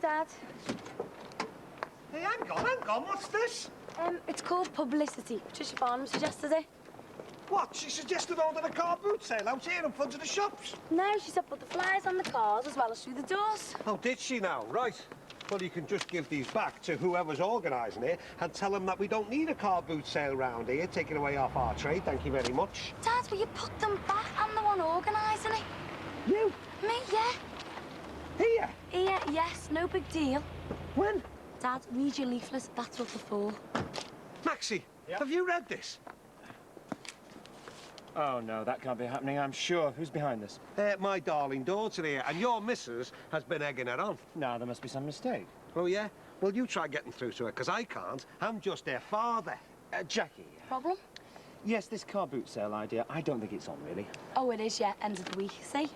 Dad. Hey, hang on, what's this? It's called publicity. Patricia Barnum suggested it. What? She suggested holding a car boot sale out here in front of the shops? No, she said put the flyers on the cars as well as through the doors. Oh, did she now? Right. Well, you can just give these back to whoever's organising it and tell them that we don't need a car boot sale round here, taking away off our trade, thank you very much. Dad, will you put them back? I'm the one organising it. You? Me, yeah. Here? Here, yes, no big deal. When? Dad, read your leaflet, that's what they're for. Maxie, have you read this? Oh, no, that can't be happening, I'm sure. Who's behind this? My darling daughter here, and your missus has been egging her on. No, there must be some mistake. Oh, yeah? Well, you try getting through to her, because I can't. I'm just her father. Jackie. Problem? Yes, this car boot sale idea, I don't think it's on, really. Oh, it is, yeah, end of the week, see?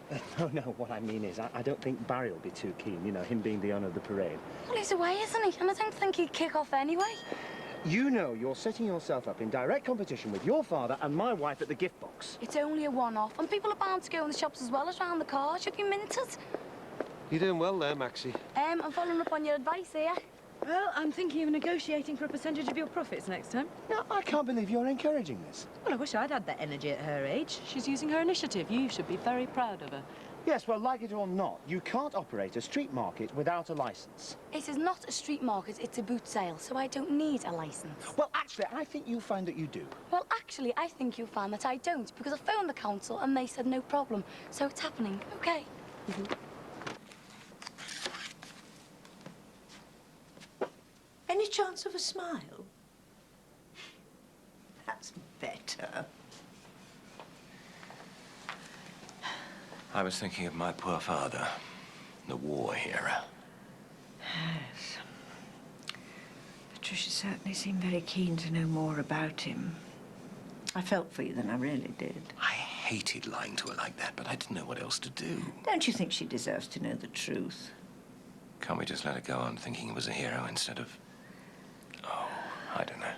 No, what I mean is, I don't think Barry will be too keen, you know, him being the owner of the parade. Well, he's away, isn't he? And I don't think he'd kick off anyway. You know you're setting yourself up in direct competition with your father and my wife at the gift box. It's only a one-off, and people are bound to go in the shops as well as round the cars. You'll be minted. You're doing well there, Maxie. I'm following up on your advice here. Well, I'm thinking of negotiating for a percentage of your profits next time. No, I can't believe you're encouraging this. Well, I wish I'd had that energy at her age. She's using her initiative. You should be very proud of her. Yes, well, like it or not, you can't operate a street market without a licence. It is not a street market, it's a boot sale, so I don't need a licence. Well, actually, I think you'll find that you do. Well, actually, I think you'll find that I don't, because I phoned the council and they said no problem. So it's happening, OK? Any chance of a smile? That's better. I was thinking of my poor father, the war hero. Yes. Patricia certainly seemed very keen to know more about him. I felt for you then, I really did. I hated lying to her like that, but I didn't know what else to do. Don't you think she deserves to know the truth? Can't we just let her go on thinking he was a hero instead of... Oh, I don't know.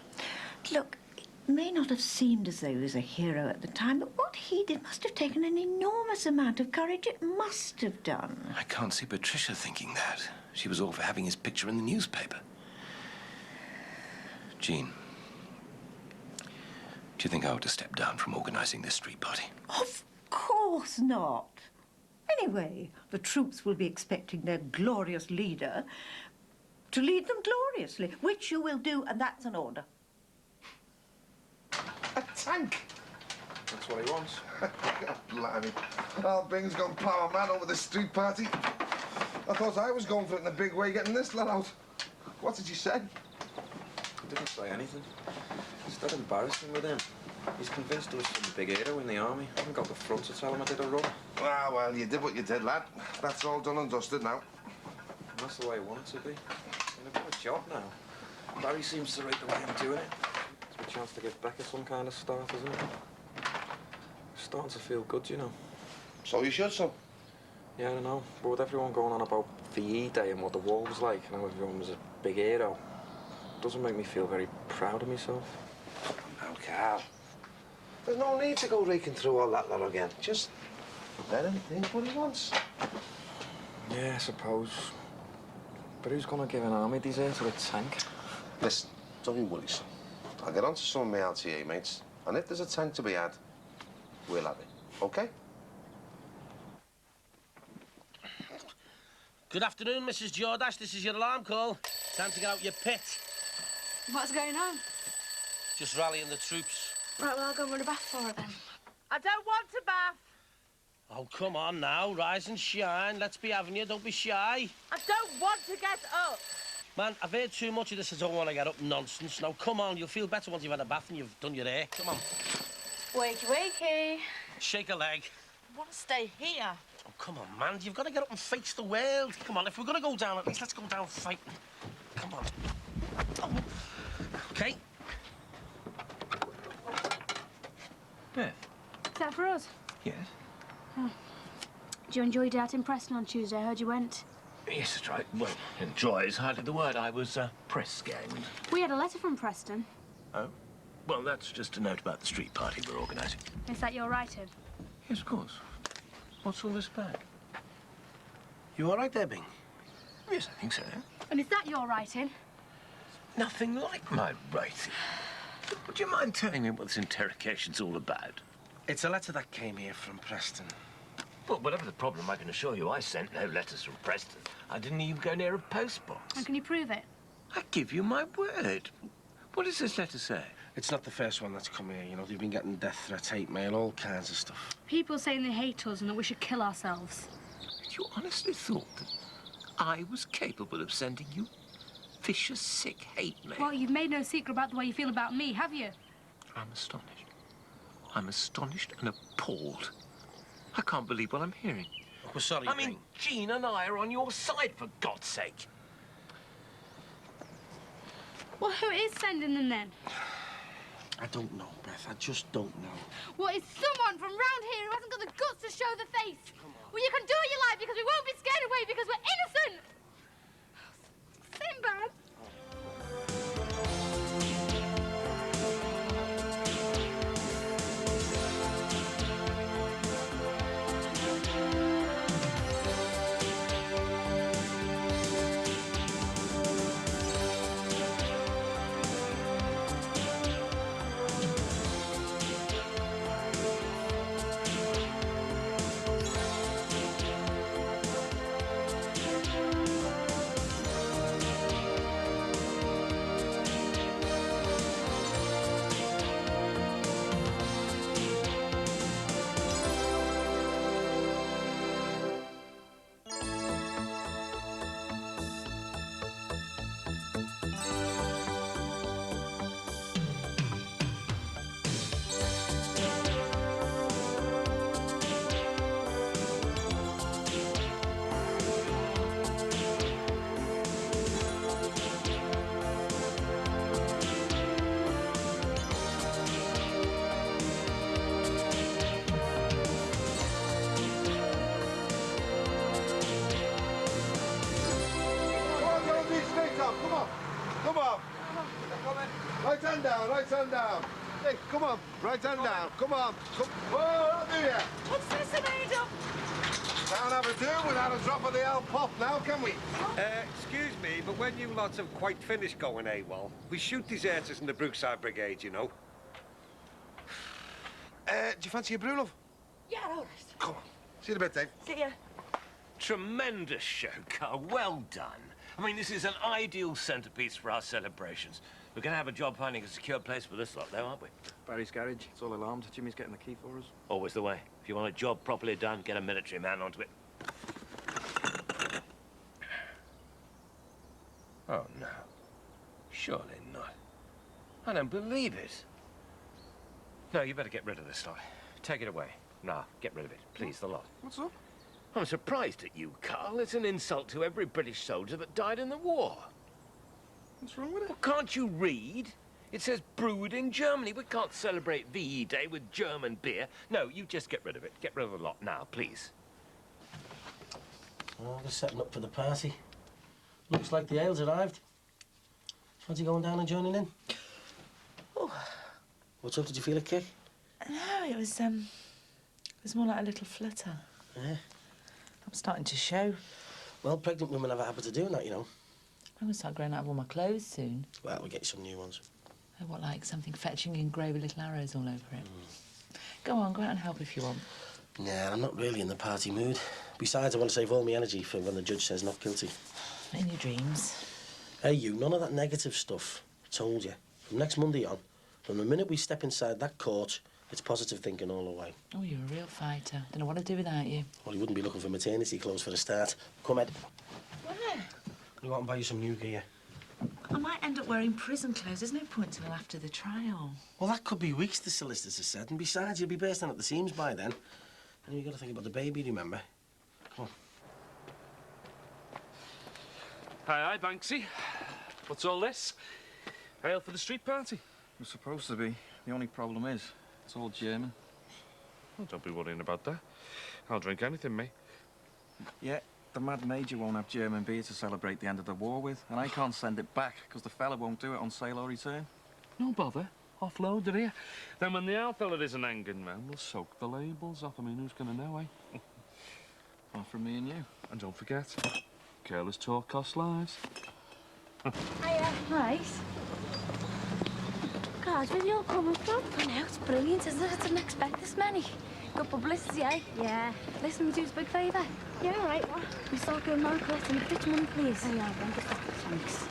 Look, it may not have seemed as though he was a hero at the time, but what he did must have taken an enormous amount of courage. It must have done. I can't see Patricia thinking that. She was all for having his picture in the newspaper. Jean, do you think I ought to step down from organising this street party? Of course not. Anyway, the troops will be expecting their glorious leader to lead them gloriously, which you will do, and that's an order. A tank? That's what he wants. God blimey. Al Bing's gone power man over this street party. I thought I was going for it in a big way, getting this lot out. What did you say? He didn't say anything. It's that embarrassing with him. He's convinced there was some big hero in the army. I haven't got the front to tell him I did a run. Ah, well, you did what you did, lad. That's all done and dusted now. And that's the way I want it to be. I've got a job now. Barry seems to rate the way I'm doing it. It's my chance to give Becca some kind of start, isn't it? It's starting to feel good, you know. So you should, son. Yeah, I don't know. But with everyone going on about VE Day and what the war was like, and how everyone was a big hero, it doesn't make me feel very proud of myself. Now, Carl. There's no need to go raking through all that lot again. Just let him think what he wants. Yeah, I suppose. But who's going to give an army dessert to a tank? Listen, don't you worry, son. I'll get on to some of my LTA mates, and if there's a tank to be had, we'll have it, OK? Good afternoon, Mrs. Jordash. This is your alarm call. Time to get out your pit. What's going on? Just rallying the troops. Right, well, I'll go run a bath for her then. I don't want a bath. Oh, come on now. Rise and shine. Let's be having you. Don't be shy. I don't want to get up. Man, I've heard too much of this. I don't want to get up nonsense. Now, come on. You'll feel better once you've had a bath and you've done your hair. Come on. Wakey, wakey. Shake a leg. I want to stay here. Oh, come on, man. You've got to get up and face the world. Come on. If we're going to go down, at least let's go down fighting. Come on. Oh. OK. Beth? Is that for us? Yes? Oh. Did you enjoy Day Out in Preston on Tuesday? I heard you went. Yes, that's right. Well, enjoy is hardly the word. I was press-ganged. We had a letter from Preston. Oh? Well, that's just a note about the street party we're organising. Is that your writing? Yes, of course. What's all this about? You all right there, Bing? Yes, I think so. And is that your writing? Nothing like my writing. Would you mind telling me what this interrogation's all about? It's a letter that came here from Preston. Well, whatever the problem, I can assure you I sent no letters from Preston. I didn't even go near a postbox. And can you prove it? I give you my word. What does this letter say? It's not the first one that's come here, you know. They've been getting death threats, hate mail, all kinds of stuff. People saying they hate us and that we should kill ourselves. You honestly thought that I was capable of sending you vicious, sick hate mail? Well, you've made no secret about the way you feel about me, have you? I'm astonished. I'm astonished and appalled. I can't believe what I'm hearing. We're sorry, I mean, Jean and I are on your side, for God's sake. Well, who is sending them then? I don't know, Beth. I just don't know. Well, it's someone from round here who hasn't got the guts to show the face. Well, you can do what you like because we won't be scared away because we're innocent. Sinbad. Right hand down, right hand down. Hey, come on, right hand down. Come on. Come. Whoa, I'll do ya. What's this made of? Can't have a do without a drop of the old pop now, can we? Excuse me, but when you lots have quite finished going AWOL, we shoot deserters in the Brookside Brigade, you know. Do you fancy a brew, love? Yeah, all right. Come on. See you in a bit, Dave. See ya. Tremendous show, Carl. Well done. I mean, this is an ideal centrepiece for our celebrations. We're going to have a job finding a secure place for this lot, though, aren't we? Barry's garage. It's all alarmed. Jimmy's getting the key for us. Always the way. If you want a job properly done, get a military man onto it. Oh, no. Surely not. I don't believe it. No, you better get rid of this lot. Take it away. No, get rid of it. Please, the lot. What's up? I'm surprised at you, Carl. It's an insult to every British soldier that died in the war. What's wrong with it? Well, can't you read? It says brewed in Germany. We can't celebrate VE Day with German beer. No, you just get rid of it. Get rid of the lot now, please. Oh, they're setting up for the party. Looks like the ale's arrived. Fancy going down and joining in? Oh. What's up? Did you feel a kick? No, it was more like a little flutter. Yeah. I'm starting to show. Well, pregnant women have a habit of doing that, you know. I'm going to start growing out of all my clothes soon. Well, we'll get you some new ones. Oh, what, like something fetching engraved with little arrows all over it? Go on, go out and help if you want. Nah, I'm not really in the party mood. Besides, I want to save all my energy for when the judge says not guilty. In your dreams. Hey, you, none of that negative stuff. I told you. From next Monday on, from the minute we step inside that court, it's positive thinking all the way. Oh, you're a real fighter. Don't know what to do without you. Well, you wouldn't be looking for maternity clothes for a start. Come, Ed. Where? You want to buy you some new gear? I might end up wearing prison clothes. There's no point till after the trial. Well, that could be weeks, the solicitors have said. And besides, you'll be bursting at the seams by then. And you've got to think about the baby, remember? Come on. Hi, Banksy. What's all this? Hail for the street party? We're supposed to be. The only problem is, it's all German. Oh, don't be worrying about that. I'll drink anything, mate. Yeah, the Mad Major won't have German beer to celebrate the end of the war with, and I can't send it back because the fella won't do it on sale or return. No bother. Offload it here. Then when the owl fella isn't hanging round, we'll soak the labels off. I mean, who's going to know, eh? Apart from me and you. And don't forget, Careless talk costs lives. Hiya. Right. God, where are you all coming from? I know, it's brilliant, isn't it? I didn't expect this many. Good publicity, eh? Yeah. Listen, we do us a big favour. Yeah, all right, what? Can you start going round collecting the pitch money, please? Oh, yeah, wonderful. Thanks.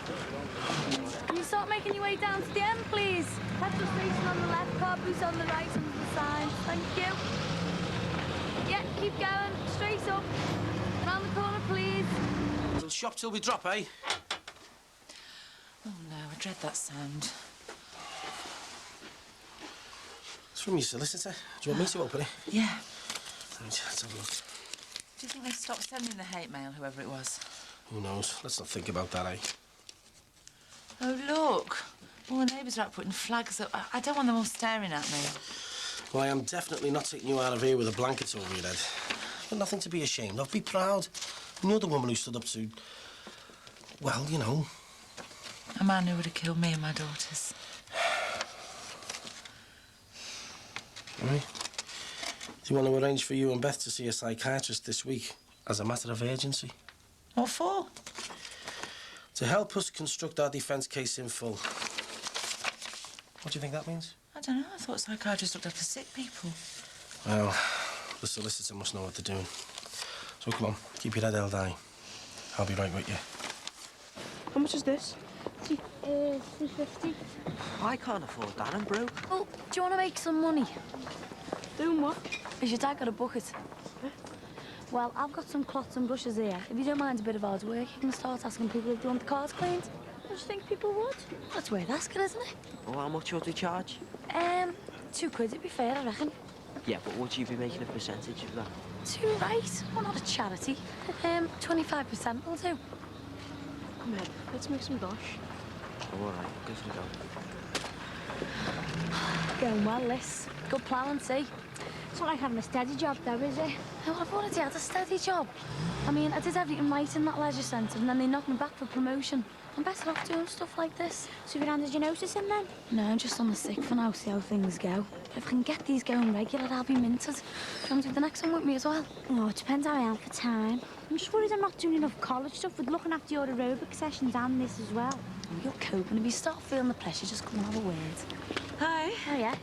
Can you start making your way down to the end, please? Petrol station on the left, car booth on the right under the sign. Thank you. Yeah, keep going. Straight up. Round the corner, please. We'll shop till we drop, eh? Oh, no, I dread that sound. It's from your solicitor. Do you want me to open it? Yeah. Right, let's have a look. Do you think they stopped sending the hate mail, whoever it was? Who knows? Let's not think about that, eh? Oh, look. All the neighbours are out putting flags up. I don't want them all staring at me. Well, I am definitely not taking you out of here with a blanket over your head. But nothing to be ashamed of. Be proud. And you're the woman who stood up to... well, you know... a man who would have killed me and my daughters. Right. Do you want to arrange for you and Beth to see a psychiatrist this week as a matter of urgency? What for? To help us construct our defence case in full. What do you think that means? I don't know. I thought psychiatrists looked after sick people. Well, the solicitor must know what they're doing. So come on, keep your head held high. I'll be right with you. How much is this? $3.50. I can't afford that, I'm broke. Oh, do you want to make some money? Doing what? Has your dad got a bucket? Well, I've got some cloths and brushes here. If you don't mind a bit of hard work, you can start asking people if they want the cars cleaned. What do you think people would? That's worth asking, isn't it? Well, how much would we charge? £2, it'd be fair, I reckon. Yeah, but would you be making a percentage of that? Too right. We're not a charity. 25% will do. Come on, let's make some dosh. Oh, all right, good for go. Going well, Liz. Good ploughing, see? It's not like having a steady job, though, is it? No, I've already had a steady job. I mean, I did everything right in that leisure centre, and then they knocked me back for promotion. I'm better off doing stuff like this. So have you handed your notice in, then? No, I'm just on the sick for now, see how things go. If I can get these going regular, I'll be minted. Do you want to do the next one with me as well? Oh, it depends how I am for time. I'm just worried I'm not doing enough college stuff with looking after your aerobic sessions and this as well. Oh, you're coping. If you start feeling the pressure, just come and have a word. Hi. Oh, yeah?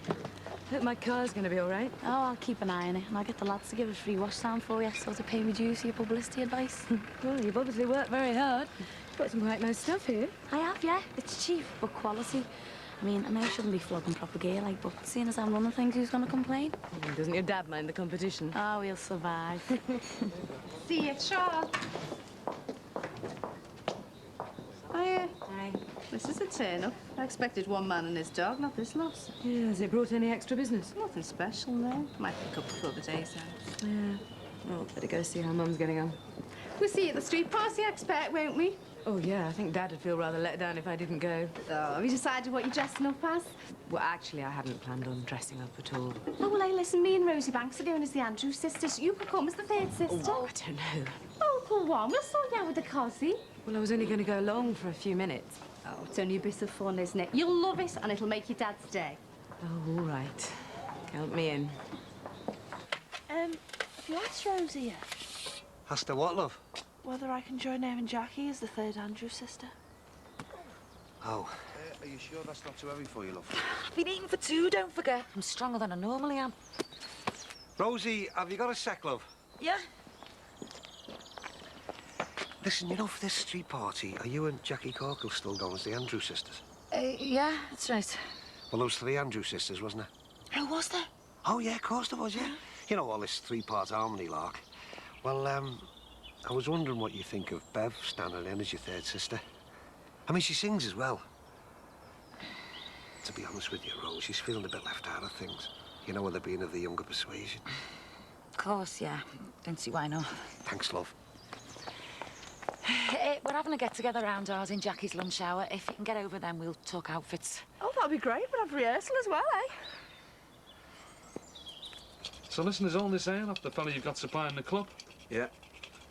Hope my car's going to be all right. Oh, I'll keep an eye on it, and I'll get the lads to give a free wash down for you, so to pay me dues for your publicity advice. Well, you've obviously worked very hard. You've got some quite nice stuff here. I have, yeah. It's cheap, but quality. I mean, I know I shouldn't be flogging proper gear, like, but seeing as I'm running things, who's going to complain? Doesn't your dad mind the competition? Oh, he'll survive. See you, Charles. Hiya. Hi. This is a turn-up. I expected one man and his dog, not this lot. Yeah, has it brought any extra business? Nothing special, no. Might pick up before the day's out. Yeah. Well, better go see how Mum's getting on. We'll see you at the street party, I expect, won't we? Oh, yeah, I think Dad would feel rather let down if I didn't go. Oh, have you decided what you're dressing up as? Well, actually, I hadn't planned on dressing up at all. Oh, well, hey, listen, me and Rosie Banks are going as the Andrews sisters. You could come as the third sister. Oh, I don't know. Oh, go on, we'll sort you out with the cosy. Well, I was only going to go along for a few minutes. Oh, it's only a bit of fun, isn't it? You'll love it, and it'll make your dad's day. Oh, all right. Count me in. Have you asked Rosie yet? Asked her what, love? Whether I can join her and Jackie as the third Andrews sister. Oh. Are you sure that's not too heavy for you, love? I've been eating for two, don't forget. I'm stronger than I normally am. Rosie, have you got a sec, love? Yeah? Listen, you know, for this street party, are you and Jackie Corkle still going as the Andrews sisters? Yeah, that's right. Well, there was 3 Andrews sisters, wasn't there? Who was there? Oh, yeah, of course there was, yeah. You know, all this 3-part harmony lark. Well, I was wondering what you think of Bev standing in as your third sister. I mean, she sings as well. To be honest with you, Rose, she's feeling a bit left out of things. You know, with her being of the younger persuasion. Of course, yeah. Don't see why not. Thanks, love. We're having a get-together round ours in Jackie's lunch hour. If you can get over, then we'll talk outfits. Oh, that'll be great. We'll have rehearsal as well, eh? So listen, is all this ale off the fella you've got supplying the club? Yeah.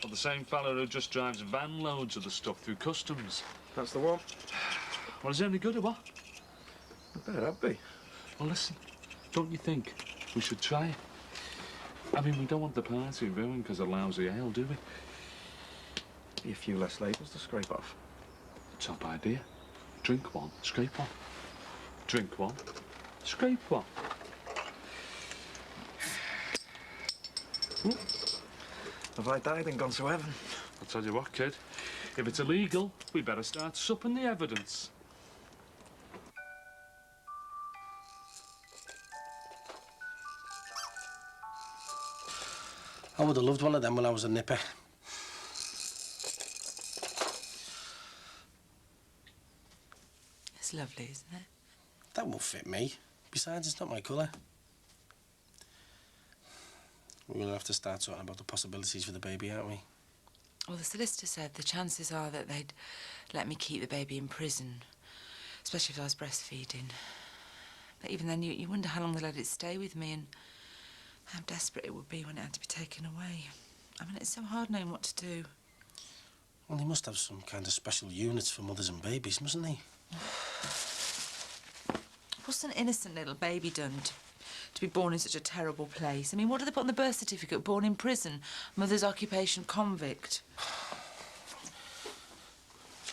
Or the same fella who just drives van loads of the stuff through customs? That's the one. Well, is it any good or what? It better not be. Well, listen, don't you think we should try it? I mean, we don't want the party ruined because of lousy ale, do we? Be a few less labels to scrape off. Top idea. Drink one, scrape one. Drink one, scrape one. Have I died and gone to heaven? I'll tell you what, kid. If it's illegal, we better start supping the evidence. I would have loved one of them when I was a nipper. It's lovely, isn't it? That won't fit me. Besides, it's not my colour. We're going to have to start talking about the possibilities for the baby, aren't we? Well, the solicitor said the chances are that they'd let me keep the baby in prison, especially if I was breastfeeding. But even then, you wonder how long they let it stay with me and how desperate it would be when it had to be taken away. I mean, it's so hard knowing what to do. Well, they must have some kind of special units for mothers and babies, mustn't they? What's an innocent little baby done to be born in such a terrible place? I mean, what do they put on the birth certificate? Born in prison, mother's occupation convict.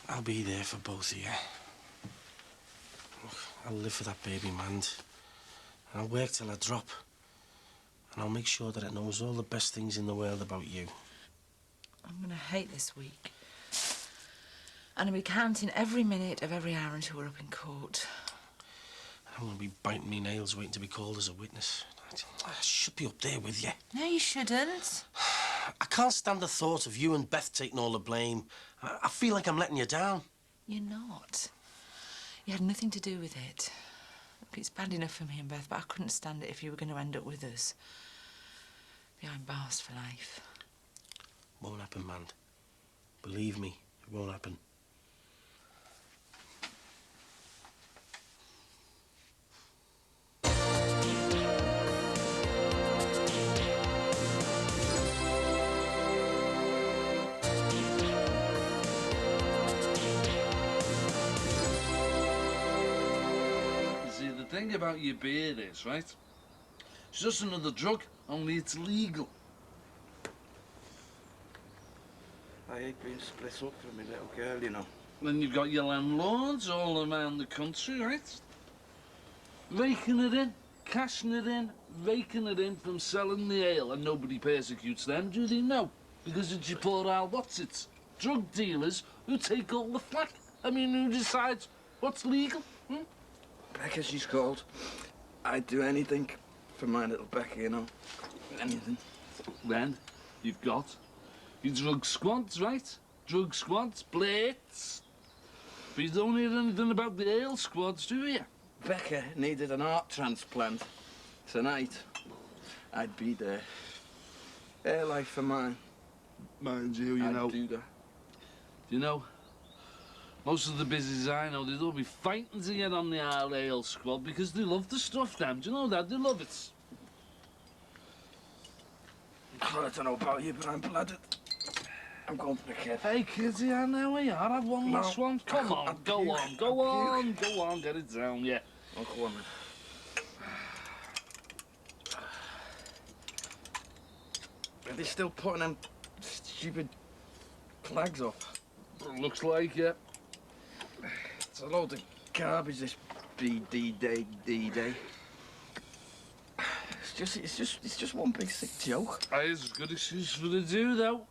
I'll be there for both of you. Look, I'll live for that baby, man. I'll work till I drop. And I'll make sure that it knows all the best things in the world about you. I'm going to hate this week. And I'll be counting every minute of every hour until we're up in court. I'm going to be biting me nails waiting to be called as a witness. I should be up there with you. No, you shouldn't. I can't stand the thought of you and Beth taking all the blame. I feel like I'm letting you down. You're not. You had nothing to do with it. Look, it's bad enough for me and Beth, but I couldn't stand it if you were going to end up with us. Behind bars for life. Won't happen, man. Believe me, it won't happen. The thing about your beard is, right? It's just another drug, only it's legal. I hate being split up from my little girl, you know. Then you've got your landlords all around the country, right? Raking it in, cashing it in, raking it in from selling the ale, and nobody persecutes them, do they? No, because it's your poor old what's-its. Drug dealers who take all the flack. I mean, who decides what's legal? Becca, she's called. I'd do anything for my little Becca, you know. Anything. Then you've got your drug squads, right? Drug squads, blades. But you don't hear anything about the ale squads, do you? Becca needed an heart transplant. Tonight, I'd be there. Her life for mine. Mind you, I'd do that. You know, most of the busies I know, they'd all be fighting to get on the Isle Ale squad because they love the stuff, damn. Do you know that? They love it. Well, I don't know about you, but I'm blooded. I'm going for the kid. Hey, kidsy, I know where you are. Have one last one. Come on, go on, get it down, yeah. Oh, go on, then. Are they still putting them stupid flags up? Looks like it. It's a load of garbage, this BD Day, D-Day. It's just one big sick joke. It's a good excuse for the do, though.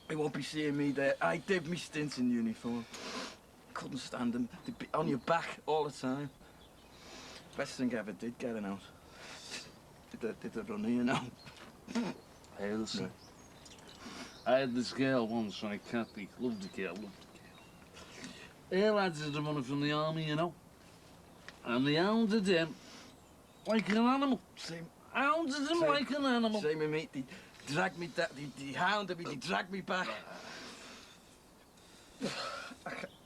They won't be seeing me there. I did me stints in uniform. Couldn't stand them. They'd be on your back all the time. Best thing I ever did, getting out. Did the run here now. Hey, listen. I had this girl once, right, Kathy. Loved the girl, Her lads had a runner from the army, you know. And they hounded him like an animal. Same. Hounded him like an animal. Same with me. They dragged me, they hounded me, they dragged me back.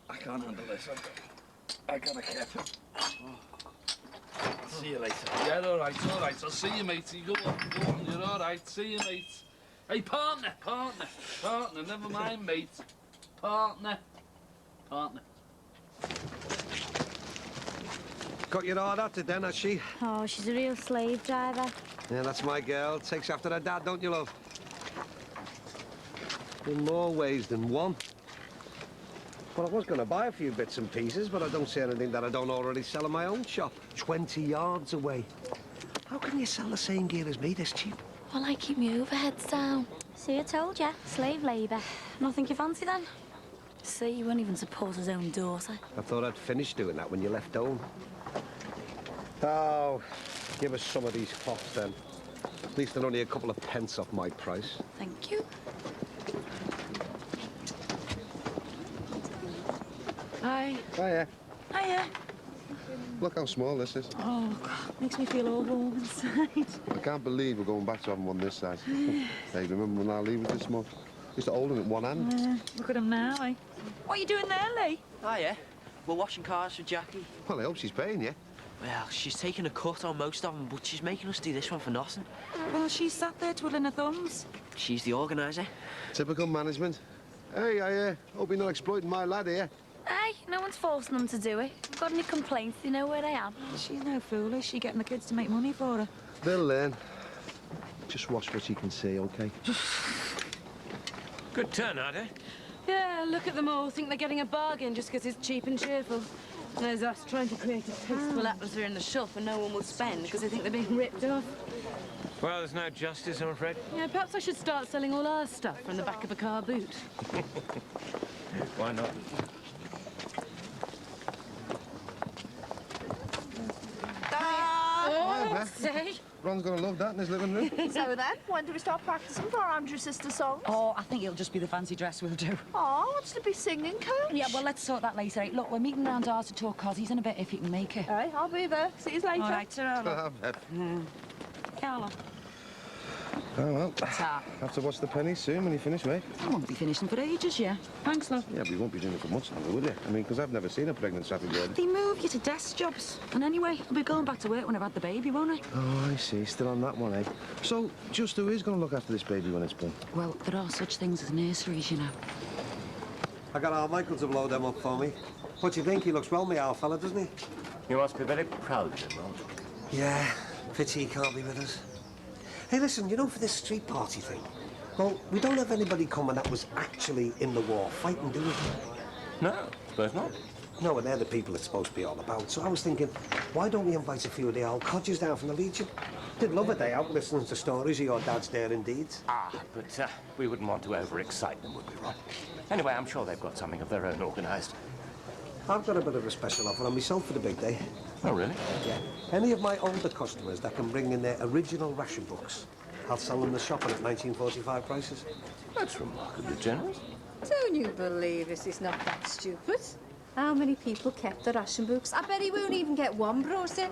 I can't handle this. I gotta get him. See you later. Yeah, all right. I'll see you, matey. Go on, you're all right. See you, mate. Hey, partner, never mind, mate. Partner. Got your order to then, has she? Oh, she's a real slave driver. Yeah, that's my girl. Takes after her dad, don't you, love? In more ways than one. Well, I was going to buy a few bits and pieces, but I don't see anything that I don't already sell in my own shop. 20 yards away. How can you sell the same gear as me this cheap? Well, I keep my overheads down. See, I told you. Slave labour. Nothing you fancy, then? See, you won't even support his own daughter. I thought I'd finished doing that when you left home. Oh, give us some of these cloths, then. At least they're only a couple of pence off my price. Thank you. Hi. Hiya. Hiya. Look how small this is. Oh, God, makes me feel all warm inside. I can't believe we're going back to having one this size. Hey, remember when our Lee was this small? Used to hold him at one hand. Look at him now, eh? What are you doing there, Lee? Hiya. We're washing cars for Jackie. Well, I hope she's paying you. Well, she's taking a cut on most of them, but she's making us do this one for nothing. Well, she sat there twiddling her thumbs. She's the organiser. Typical management. Hey, I hope you're not exploiting my lad here. Hey, no one's forcing them to do it. Got any complaints? They know where I am. She's no fool, is she? Getting the kids to make money for her. They'll learn. Just watch what you can see, OK? Good turnout, eh? Yeah, look at them all. Think they're getting a bargain just because it's cheap and cheerful. There's us trying to create a tasteful atmosphere in the shop and no one will spend because they think they're being ripped off. Well, there's no justice, I'm afraid. Yeah, perhaps I should start selling all our stuff from the back of a car boot. Why not? See? Ron's gonna love that in his living room. So then, when do we start practicing for our Andrew sister songs? Oh, I think it'll just be the fancy dress we'll do. Oh, what's to be singing, Coach? Yeah, well, let's sort that later. Look, we're meeting round ours to talk cossies in a bit if you can make it. All right, I'll be there. See you later. All right, ta-ra. Carla. Oh, well. Ta. Have to watch the pennies soon when you finish, mate. I won't be finishing for ages, yeah. Thanks, love. Yeah, but you won't be doing it for much longer, will you? I mean, because I've never seen a pregnant traffic lady. They move you to desk jobs. And anyway, I'll be going back to work when I've had the baby, won't I? Oh, I see. Still on that one, eh? So, just who is going to look after this baby when it's born? Well, there are such things as nurseries, you know. I got our Michael to blow them up for me. What do you think? He looks well, me, our fella, doesn't he? You must be very proud of him, Ron. Yeah, pity he can't be with us. Hey, listen, you know, for this street party thing, well, we don't have anybody coming that was actually in the war fighting, do we? No, suppose not. No, and they're the people it's supposed to be all about. So I was thinking, why don't we invite a few of the old codgers down from the Legion? They'd love a day out listening to stories of your dad's daring deeds. Ah, but we wouldn't want to overexcite them, would we, Ron? Anyway, I'm sure they've got something of their own organised. I've got a bit of a special offer on myself for the big day. Oh, really? Yeah. Any of my older customers that can bring in their original ration books, I'll sell them the shopping at 1945 prices. That's remarkably generous. Don't you believe this is not that stupid? How many people kept the ration books? I bet he won't even get one brought in.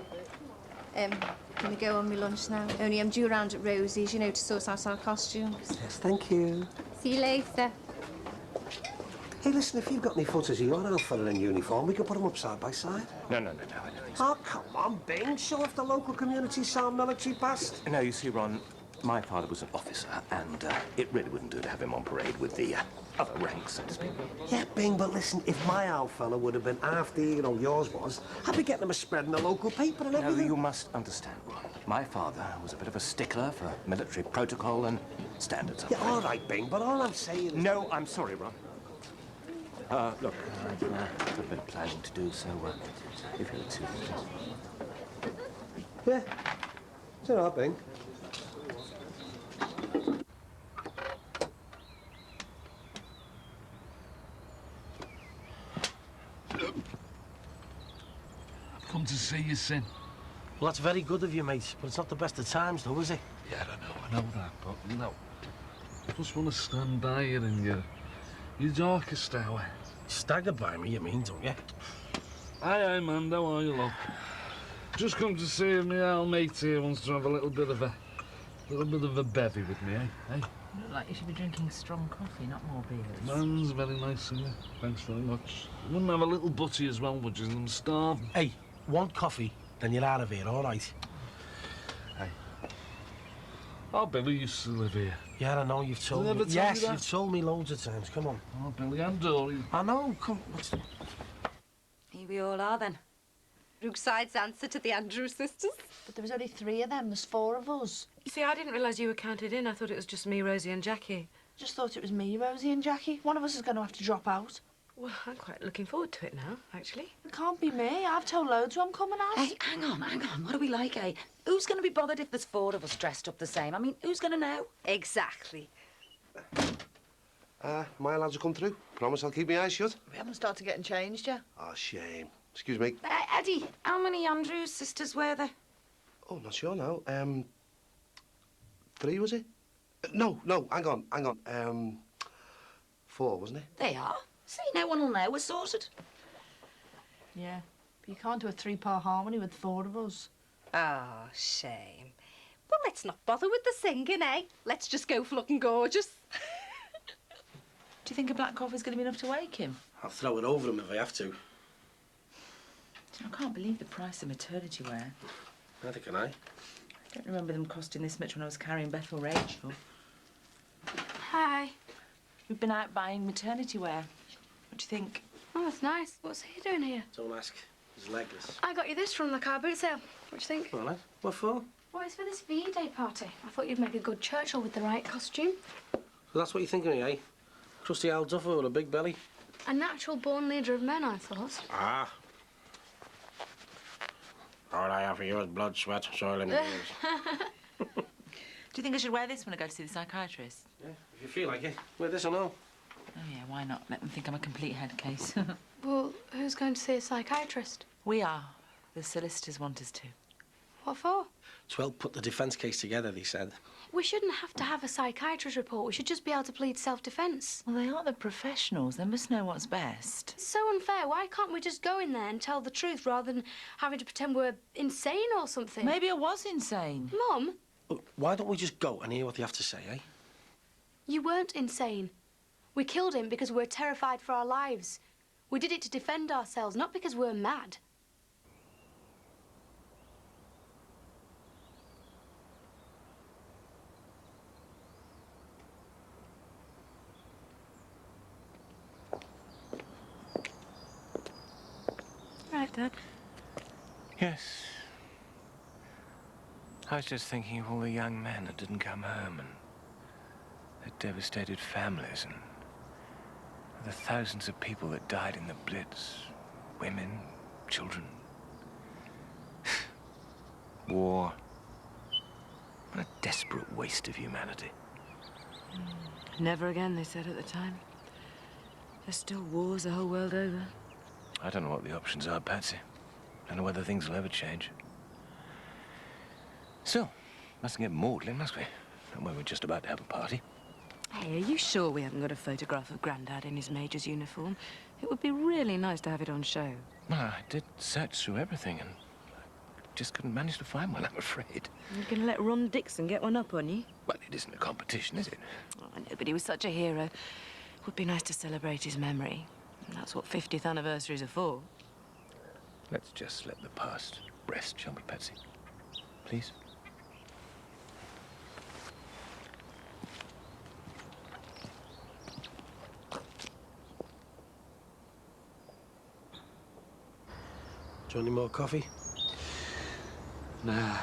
Gonna go on my lunch now. Only I'm due around at Rosie's, you know, to sort out our costumes. Yes, thank you. See you later. Hey, listen, if you've got any photos of your old fella in uniform, we could put them up side by side. No, I don't think so. Oh, come on, Bing. Show off the local community sound military past. No, you see, Ron, my father was an officer, and it really wouldn't do to have him on parade with the other ranks, so to speak. Yeah, Bing, but listen, if my old fella would have been after, you know, yours was, I'd be getting him a spread in the local paper and everything. No, you must understand, Ron. My father was a bit of a stickler for military protocol and standards. Yeah, all right, Bing, but all I'm saying is... No, I'm sorry, Ron. Look, I've got a bit of planning to do, so if you'll excuse me, please. Yeah, it's all right, Bing. I've come to see you, Sin. Well, that's very good of you, mate, but it's not the best of times, though, is it? Yeah, I know that, but, you know, I just want to stand by you in your darkest hour. Staggered by me, you mean, don't you? Aye, man, how are you, love? Just come to see if my old mate here wants to have a little bit of a bevy with me, eh? Hey? You look like you should be drinking strong coffee, not more beers. Man's very nice of you. Thanks very much. You wouldn't have a little butty as well, would you? I'm starving. Hey, want coffee, then you're out of here, all right? Hey. Oh, Billy used to live here. Yeah, I know, you've told Never me. told Yes, you that? you've told me loads of times, come on. Oh, Billy, I'm Dory. I know, come. Here we all are, then. Brookside's answer to the Andrews sisters. But there was only 3 of them. There's 4 of us. You see, I didn't realise you were counted in. I thought it was just me, Rosie and Jackie. Just thought it was me, Rosie and Jackie. One of us is going to have to drop out. Well, I'm quite looking forward to it now, actually. It can't be me. I've told loads who I'm coming as. Hey, hang on. What are we like, eh? Who's going to be bothered if there's 4 of us dressed up the same? I mean, who's going to know? Exactly. My lads will come through. Promise I'll keep my eyes shut. We haven't started getting changed yet. Oh, shame. Excuse me. Eddie, how many Andrews sisters were there? Oh, not sure now. 3, was it? No, hang on. 4, wasn't it? They are. See, no one will know. We're sorted. Yeah, but you can't do a 3-part harmony with 4 of us. Oh, shame. Well, let's not bother with the singing, eh? Let's just go for looking gorgeous. Do you think a black coffee's going to be enough to wake him? I'll throw it over him if I have to. I can't believe the price of maternity wear. Neither can I. I don't remember them costing this much when I was carrying Beth or Rachel. Hi. We've been out buying maternity wear. What do you think? Oh, that's nice. What's he doing here? Don't ask. He's legless. I got you this from the car boot sale. What do you think? All right. What for? Well, it's for this V-Day party. I thought you'd make a good Churchill with the right costume. So that's what you think of me, eh? Crusty old duffer with a big belly. A natural-born leader of men, I thought. Ah. All I have for you is blood, sweat, soil, and tears. Do you think I should wear this when I go to see the psychiatrist? Yeah, if you feel like it. Wear this or no? Oh, yeah, why not? Let them think I'm a complete head case. Well, who's going to see a psychiatrist? We are. The solicitors want us to. What for? To help put the defence case together, they said. We shouldn't have to have a psychiatrist report. We should just be able to plead self-defence. Well, they are the professionals. They must know what's best. It's so unfair. Why can't we just go in there and tell the truth rather than having to pretend we're insane or something? Maybe I was insane. Mum? Why don't we just go and hear what they have to say, eh? You weren't insane. We killed him because we're terrified for our lives. We did it to defend ourselves, not because we're mad. Right, Dad. Yes. I was just thinking of all the young men that didn't come home and the devastated families and the thousands of people that died in the Blitz. Women, children. War. What a desperate waste of humanity. Never again, they said at the time. There's still wars the whole world over. I don't know what the options are, Patsy. Don't know whether things will ever change. Still, mustn't get maudlin, must we? And when we're just about to have a party. Hey, are you sure we haven't got a photograph of Grandad in his Major's uniform? It would be really nice to have it on show. Well, I did search through everything and I just couldn't manage to find one, I'm afraid. You're going to let Ron Dixon get one up on you? Well, it isn't a competition, is it? Oh, I know, but he was such a hero. It would be nice to celebrate his memory. And that's what 50th anniversaries are for. Let's just let the past rest, shall we, Patsy? Please? Do you want any more coffee? Nah.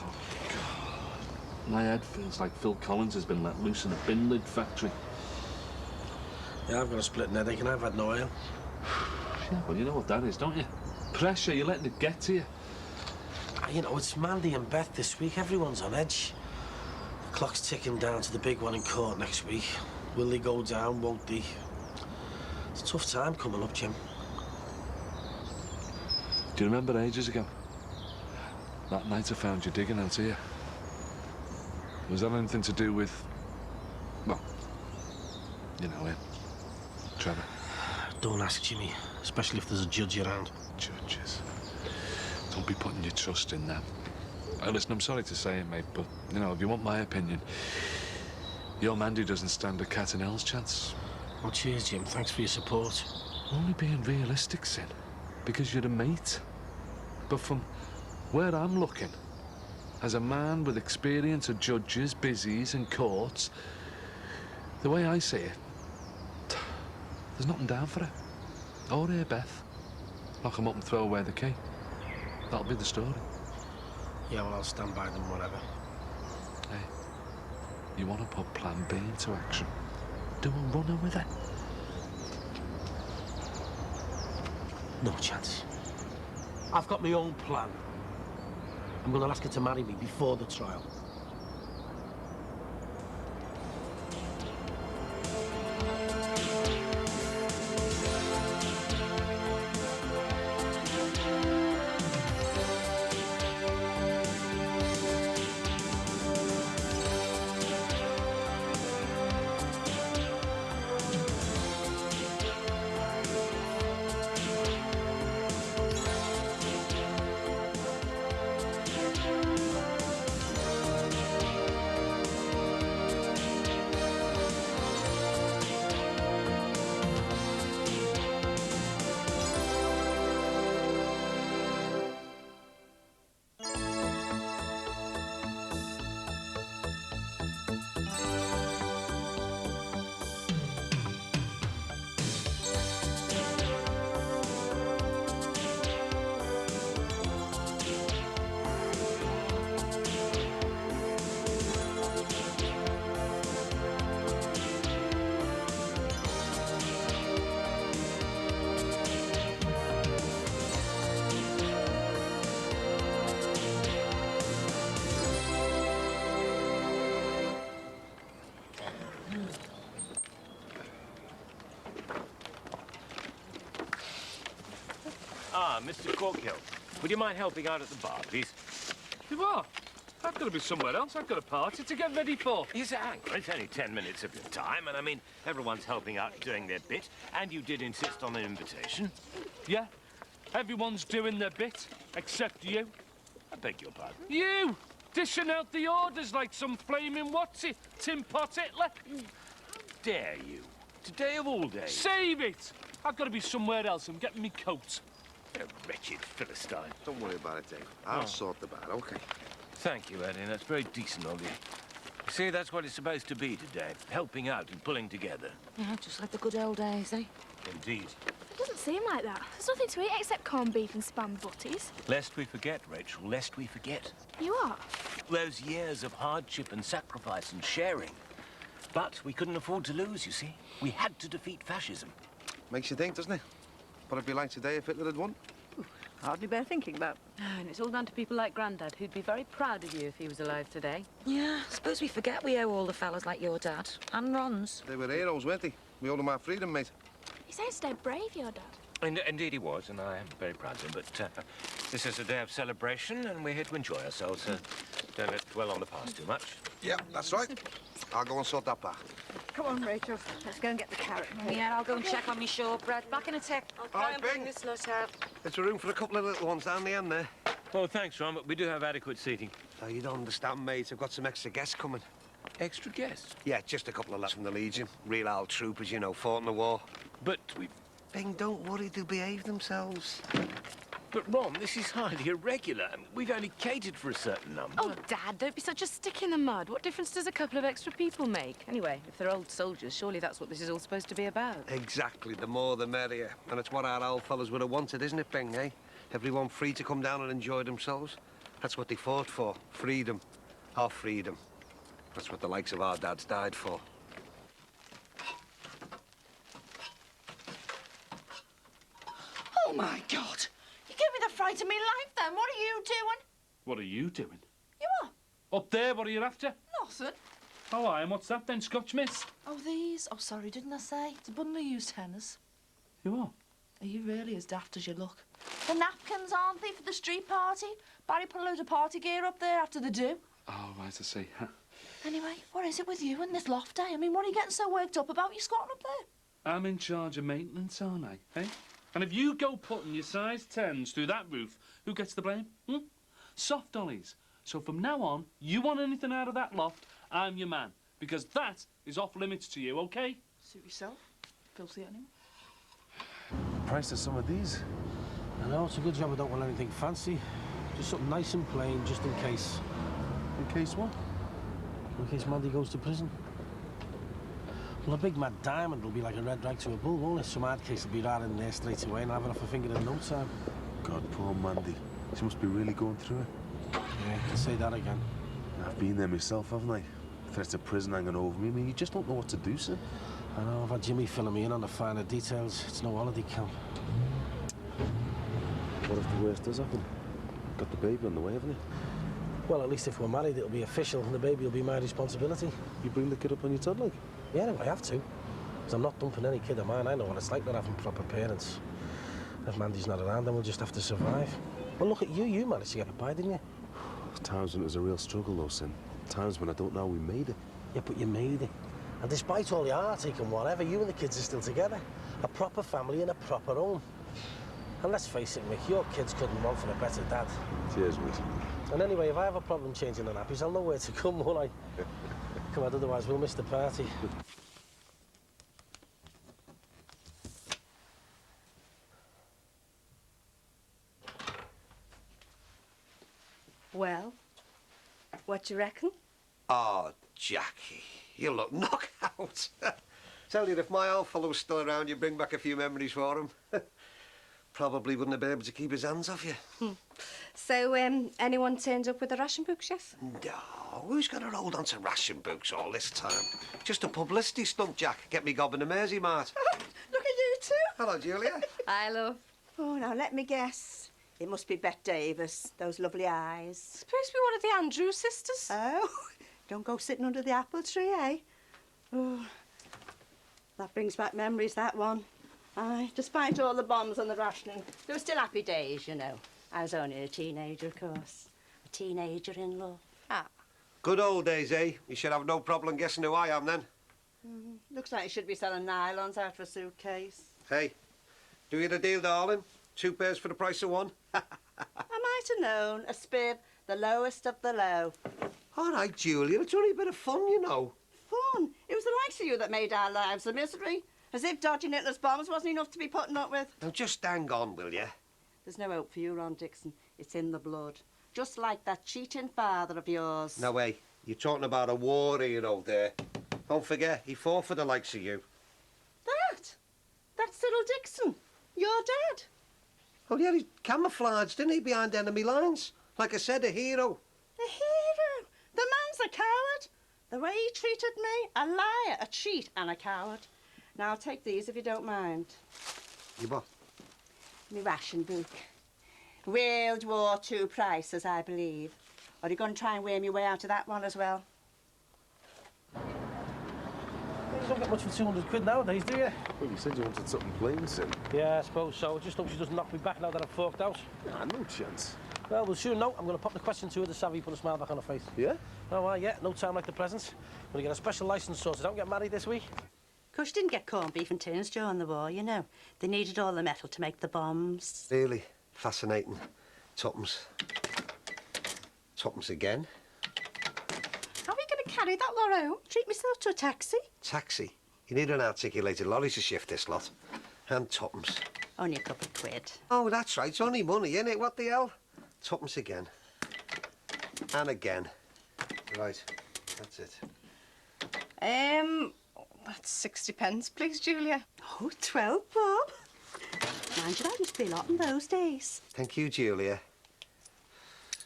Oh, God. My head feels like Phil Collins has been let loose in a bin lid factory. Yeah, I've got a splitting headache and I've had no ale. Yeah, well, you know what that is, don't you? Pressure, you're letting it get to you. You know, it's Mandy and Beth this week. Everyone's on edge. The clock's ticking down to the big one in court next week. Will they go down, won't they? It's a tough time coming up, Jim. Do you remember ages ago? That night I found you digging out here. Was that anything to do with... well, you know him, Trevor? Don't ask, Jimmy. Especially if there's a judge around. Judges. Don't be putting your trust in them. Listen, I'm sorry to say it, mate, but, you know, if you want my opinion, your Mandy doesn't stand a cat and hell's chance. Well, cheers, Jim. Thanks for your support. Only being realistic, Sin, because you're a mate. But from where I'm looking, as a man with experience of judges, busies and courts, the way I see it, there's nothing down for her. Or here, Beth. Lock 'em up and throw away the key. That'll be the story. Yeah, well, I'll stand by them, whatever. Hey, you want to put Plan B into action? Do a runner with it. No chance. I've got my own plan. I'm going to ask her to marry me before the trial. Mr. Corkhill, would you mind helping out at the bar, please? You are? I've got to be somewhere else. I've got a party to get ready for. Yes, hang on. It's only 10 minutes of your time, and I mean, everyone's helping out doing their bit, and you did insist on an invitation. Yeah, everyone's doing their bit, except you. I beg your pardon? You! Dishing out the orders like some flaming what's-it, Tim Pot Hitler. Dare you? Today of all days. Save it! I've got to be somewhere else. I'm getting me coat. A wretched Philistine. Don't worry about it, Dave. I'll sort the bar, OK? Thank you, Eddie. That's very decent of you. See, that's what it's supposed to be today. Helping out and pulling together. Yeah, just like the good old days, eh? Indeed. It doesn't seem like that. There's nothing to eat except corned beef and spam butties. Lest we forget, Rachel, lest we forget. You are? Those years of hardship and sacrifice and sharing. But we couldn't afford to lose, you see. We had to defeat fascism. Makes you think, doesn't it? What it'd be like today if Hitler had won? Hardly bear thinking about. And it's all down to people like Grandad, who'd be very proud of you if he was alive today. Yeah, suppose we forget we owe all the fellas like your dad. And Ron's. They were heroes, weren't they? We owed them our freedom, mate. He sounds dead brave, your dad. Indeed he was, and I am very proud of him. But this is a day of celebration, and we're here to enjoy ourselves. Don't let's dwell on the past too much. Yeah, that's right. I'll go and sort that bar. Come on, Rachel. Let's go and get the carrot. Yeah, I'll go and check on my shortbread. Back in a tick. I'll try and bring this nut out. There's room for a couple of little ones down the end there. Well, thanks, Ron, but we do have adequate seating. Oh, you don't understand, mate. I've got some extra guests coming. Extra guests? Yeah, just a couple of lads from the Legion. Real old troopers, you know, fought in the war. But we've... Bing, don't worry, they'll behave themselves. But, Ron, this is highly irregular. We've only catered for a certain number. Oh, Dad, don't be such a stick in the mud. What difference does a couple of extra people make? Anyway, if they're old soldiers, surely that's what this is all supposed to be about. Exactly, the more the merrier. And it's what our old fellas would have wanted, isn't it, Bing, eh? Everyone free to come down and enjoy themselves. That's what they fought for, freedom. Our freedom. That's what the likes of our dads died for. Oh, my God! You gave me the fright of me life, then. What are you doing? What are you doing? You are? Up there, what are you after? Nothing. Oh, aye, and what's that then, Scotch mist? Oh, these? Oh, sorry, didn't I say? It's a bundle of used tennis. You are? Are you really as daft as you look? The napkins, aren't they, for the street party? Barry put a load of party gear up there after the do. Oh, right, I see. Anyway, what is it with you and this loft, eh? I mean, what are you getting so worked up about? You squatting up there? I'm in charge of maintenance, aren't I, eh? And if you go putting your size 10s through that roof, who gets the blame? Soft dollies. So from now on, you want anything out of that loft, I'm your man. Because that is off limits to you, OK? Suit yourself. Filthy anyway. Price of some of these? I know, it's a good job I don't want anything fancy. Just something nice and plain, just in case. In case what? In case Mandy goes to prison. Well, a big mad diamond will be like a red rag to a bull, won't it? Some hard case will be right in there straight away and I'll have it off a finger in no time. God, poor Mandy. She must be really going through it. Yeah, you can say that again. I've been there myself, haven't I? Threats of prison hanging over me. I mean, you just don't know what to do, sir. I know, I've had Jimmy filling me in on the finer details. It's no holiday camp. What if the worst does happen? Got the baby on the way, haven't you? Well, at least if we're married, it'll be official, and the baby will be my responsibility. You bring the kid up on your tongue, like? Yeah, if I have to. Because I'm not dumping any kid of mine. I know what it's like not having proper parents. If Mandy's not around, then we'll just have to survive. Well, look at you. You managed to get it by, didn't you? Times when it was a real struggle, though, Sin. Times when I don't know we made it. Yeah, but you made it. And despite all the heartache and whatever, you and the kids are still together. A proper family in a proper home. And let's face it, Mick, your kids couldn't want for a better dad. Cheers, mate. And anyway, if I have a problem changing the nappies, I'll know where to come, won't I? Come on, otherwise we'll miss the party. Well, what do you reckon? Oh, Jackie, you look knockout. Tell you, if my old fellow was still around, you'd bring back a few memories for him. Probably wouldn't have been able to keep his hands off you. So, anyone turned up with the ration book, Chef? No, who's going to hold on to ration books all this time? Just a publicity stunt, Jack. Get me gobbing a Mersey Mart. Look at you two. Hello, Julia. Hi, love. Oh, now let me guess. It must be Bette Davis, those lovely eyes. Supposed to be one of the Andrews sisters. Oh, don't go sitting under the apple tree, eh? Oh, that brings back memories, that one. Aye, despite all the bombs and the rationing, there were still happy days, you know. I was only a teenager, of course. A teenager in love. Ah. Good old days, eh? You should have no problem guessing who I am, then. Looks like you should be selling nylons out of a suitcase. Hey, do you get a deal, darling? 2 pairs for the price of 1. I might have known. A spib, the lowest of the low. All right, Julia, it's only a bit of fun, you know. Fun? It was the likes of you that made our lives a misery. As if dodging Hitler's bombs wasn't enough to be putting up with. Now, just hang on, will you? There's no hope for you, Ron Dixon. It's in the blood. Just like that cheating father of yours. Now, hey, you're talking about a war hero there. Don't forget, he fought for the likes of you. That's Cyril Dixon, your dad. Oh, yeah, he camouflaged, didn't he, behind enemy lines? Like I said, a hero. A hero? The man's a coward. The way he treated me, a liar, a cheat and a coward. Now, I'll take these if you don't mind. You what? Me ration book. World War II prices, I believe. Or are you going to try and worm your way out of that one as well? You don't get much for 200 quid nowadays, do you? Well, you said you wanted something plain, Sin. Yeah, I suppose so. I just hope she doesn't knock me back now that I've forked out. Nah, no chance. Well, we'll soon know. I'm going to pop the question to her, the savvy, put a smile back on her face. Yeah? Oh, well, yeah, no time like the present. I'm going to get a special licence sorted. Don't get married this week. Of course, you didn't get corned beef and tins during the war, you know. They needed all the metal to make the bombs. Really fascinating. Tuppence. Tuppence again. How are we going to carry that lot home? Treat myself to a taxi? Taxi. You need an articulated lorry to shift this lot. And tuppence. Only a couple of quid. Oh, that's right. It's only money, innit? What the hell? Tuppence again. And again. Right. That's it. That's 60 pence, please, Julia. Oh, 12 bob. Mind you, that must be a lot in those days. Thank you, Julia.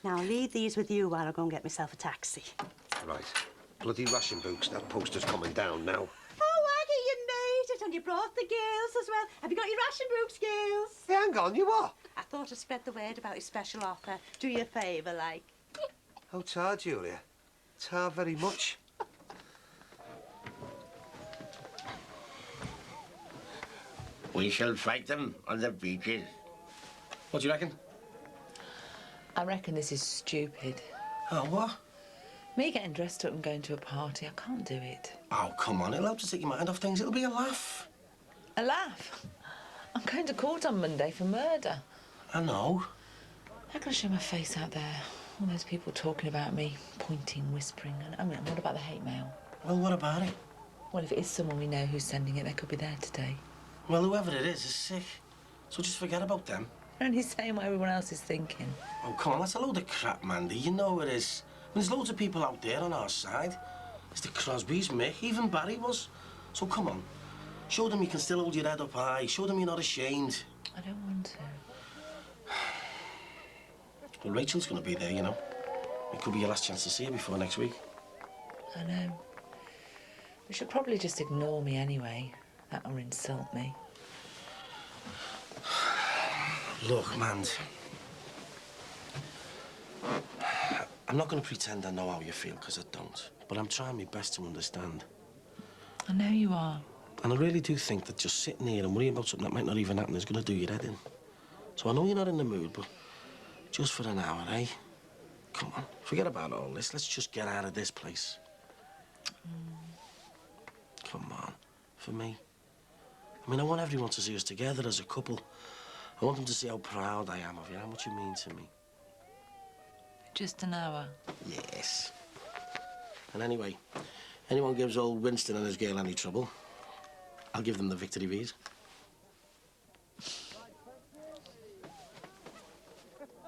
Now, I'll leave these with you while I go and get myself a taxi. Right. Bloody ration books. That poster's coming down now. Oh, Aggie, you made it, and you brought the girls as well. Have you got your ration books, girls? Hey, hang on, you what? I thought I'd spread the word about your special offer. Do you a favour, like. Oh, tar, Julia. Tar very much. We shall fight them on the beaches. What do you reckon? I reckon this is stupid. Oh, what? Me getting dressed up and going to a party, I can't do it. Oh, come on. It'll help to take your mind off things. It'll be a laugh. A laugh? I'm going to court on Monday for murder. I know. How can I show my face out there? All those people talking about me, pointing, whispering. And I mean, what about the hate mail? Well, what about it? Well, if it is someone we know who's sending it, they could be there today. Well, whoever it is sick. So just forget about them. Only saying what everyone else is thinking. Oh, come on, that's a load of crap, Mandy. You know it is. There's loads of people out there on our side. It's the Crosbys, Mick, even Barry was. So come on. Show them you can still hold your head up high. Show them you're not ashamed. I don't want to. Well, Rachel's going to be there, you know. It could be your last chance to see her before next week. I know. We should probably just ignore me anyway. That or insult me. Look, Mand. I'm not going to pretend I know how you feel, because I don't. But I'm trying my best to understand. I know you are. And I really do think that just sitting here and worrying about something that might not even happen is going to do your head in. So I know you're not in the mood, but just for an hour, eh? Come on, forget about all this. Let's just get out of this place. Come on, for me. I mean, I want everyone to see us together as a couple. I want them to see how proud I am of you, how much you mean to me. Just an hour? Yes. And anyway, anyone gives old Winston and his girl any trouble, I'll give them the victory bead.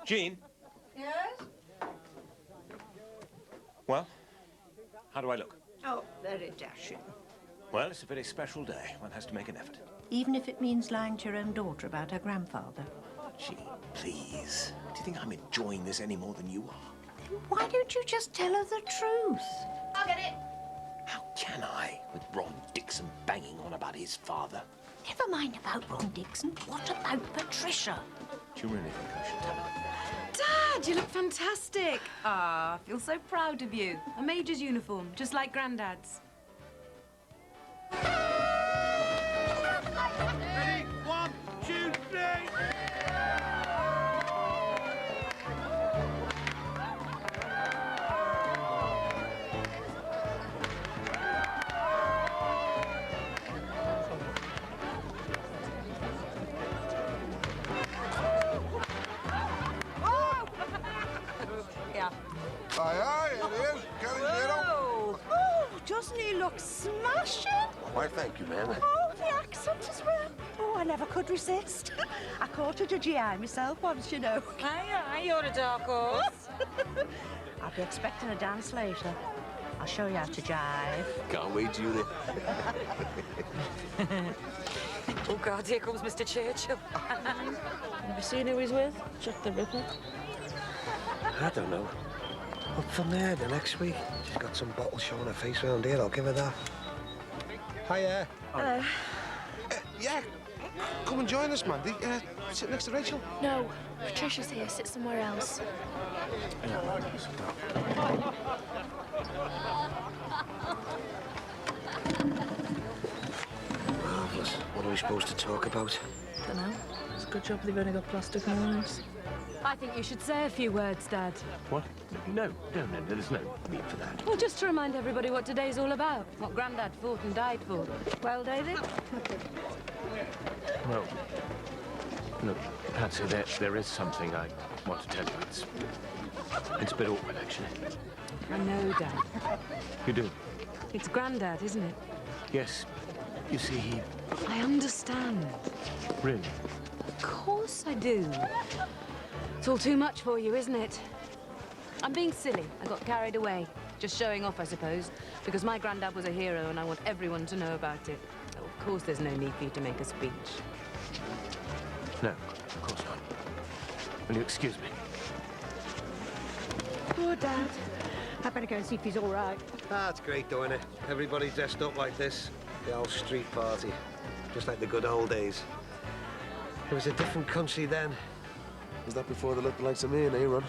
Jean? Yes? Well, how do I look? Oh, very dashing. Well, it's a very special day. One has to make an effort. Even if it means lying to your own daughter about her grandfather. Jean, please. Do you think I'm enjoying this any more than you are? Why don't you just tell her the truth? I'll get it. How can I, with Ron Dixon banging on about his father? Never mind about Ron Dixon. What about Patricia? Do you really think I should tell her? Dad, you look fantastic. Ah, I feel so proud of you. A major's uniform, just like Grandad's. Ready? 1, 2, 3. Yeah. Aye, aye, it is. Get it, Oh, oh, doesn't he look smashing? Why, thank you, ma'am. Oh, the accent as well. Oh, I never could resist. I caught a GI myself once, you know. Aye, you're a dark horse. I'll be expecting a dance later. I'll show you how to jive. Can't wait, Julie. Oh, God, here comes Mr. Churchill. Have you seen who he's with? Jack the Ripper. I don't know. Up from there the next week. She's got some bottles showing her face round here. I'll give her that. Hiya. Hello. Yeah. Come and join us, Mandy. Sit next to Rachel. No, Patricia's here. Sit somewhere else. Marvellous. What are we supposed to talk about? Don't know. It's a good job they've only got plastic knives. I think you should say a few words, Dad. What? No, there's no need for that. Well, just to remind everybody what today's all about, what Grandad fought and died for. Well, David? Well, look, Patsy, there is something I want to tell you. It's a bit awkward, actually. I know, Dad. You do? It's Grandad, isn't it? Yes. You see, he... I understand. Really? Of course I do. It's all too much for you, isn't it? I'm being silly. I got carried away. Just showing off, I suppose, because my Grandad was a hero and I want everyone to know about it. So, of course, there's no need for you to make a speech. No, of course not. Will you excuse me? Poor Dad. I better go and see if he's all right. That's great, though, innit? Everybody dressed up like this. The old street party. Just like the good old days. It was a different country then. Was that before they looked like me and Aaron?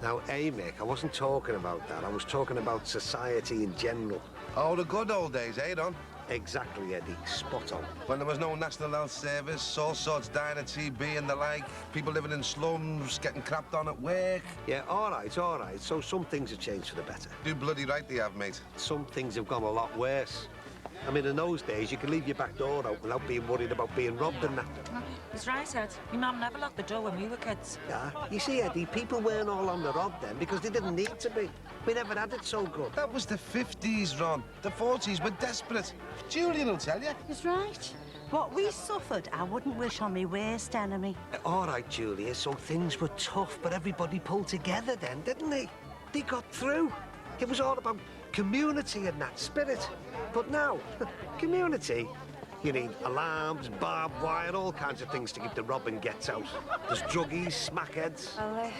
Now, Mick, I wasn't talking about that. I was talking about society in general. Oh, the good old days, eh, Don? Exactly, Eddie. Spot on. When there was no National Health Service, all sorts dying of TB and the like, people living in slums, getting crapped on at work. Yeah, all right, all right. So some things have changed for the better. Do bloody right they have, mate. Some things have gone a lot worse. I mean, in those days, you could leave your back door open without being worried about being robbed and that. He's right, Ed. My mum never locked the door when we were kids. Yeah. You see, Eddie, people weren't all on the rob then because they didn't need to be. We never had it so good. That was the 50s, Ron. The 40s were desperate. Julian will tell you. He's right. What we suffered, I wouldn't wish on me worst enemy. All right, Julia, so things were tough, but everybody pulled together then, didn't they? They got through. It was all about community and that spirit. But now, community, you need alarms, barbed wire, all kinds of things to keep the robbing gets out. There's druggies, smackheads. Well,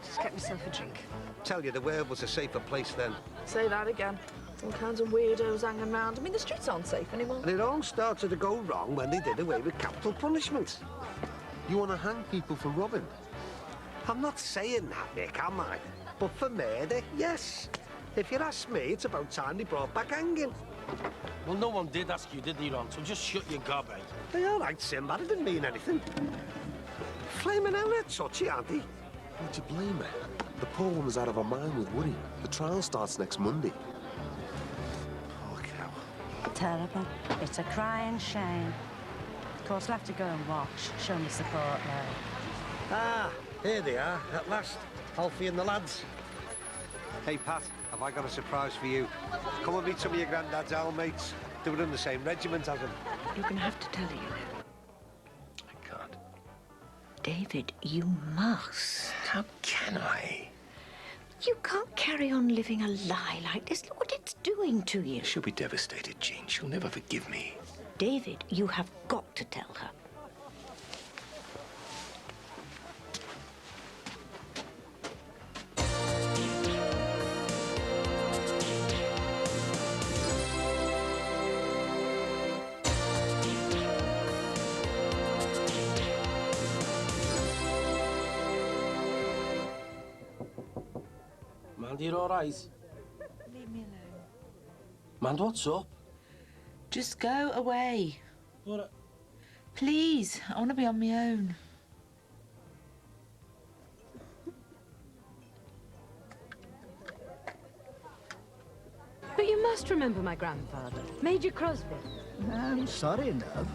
Just get myself a drink. Tell you, the world was a safer place then. Say that again. All kinds of weirdos hanging around. I mean, the streets aren't safe anymore. And it all started to go wrong when they did away with capital punishment. You want to hang people for robbing? I'm not saying that, Nick, am I? But for murder, yes. If you ask me, it's about time they brought back hanging. Well, no one did ask you, did they, Ron? So just shut your gob, eh? Hey, all right, Simba, it didn't mean anything. Flaming hell, they're touchy, aren't they? Don't you blame her? The poor woman's out of her mind with worry. The trial starts next Monday. Poor cow. Terrible. It's a crying shame. Of course, we'll have to go and watch. Show me support now. Ah, here they are, at last. Alfie and the lads. Hey, Pat, have I got a surprise for you? Come and meet some of your granddad's old mates. They were in the same regiment as him. You're going to have to tell her, you know. I can't. David, you must. How can I? You can't carry on living a lie like this. Look what it's doing to you. She'll be devastated, Jean. She'll never forgive me. David, you have got to tell her. Mandy, you all right? Leave me alone. Mandy, what's up? Just go away. What? Please, I want to be on my own. But you must remember my grandfather, Major Crosby. I'm sorry, love.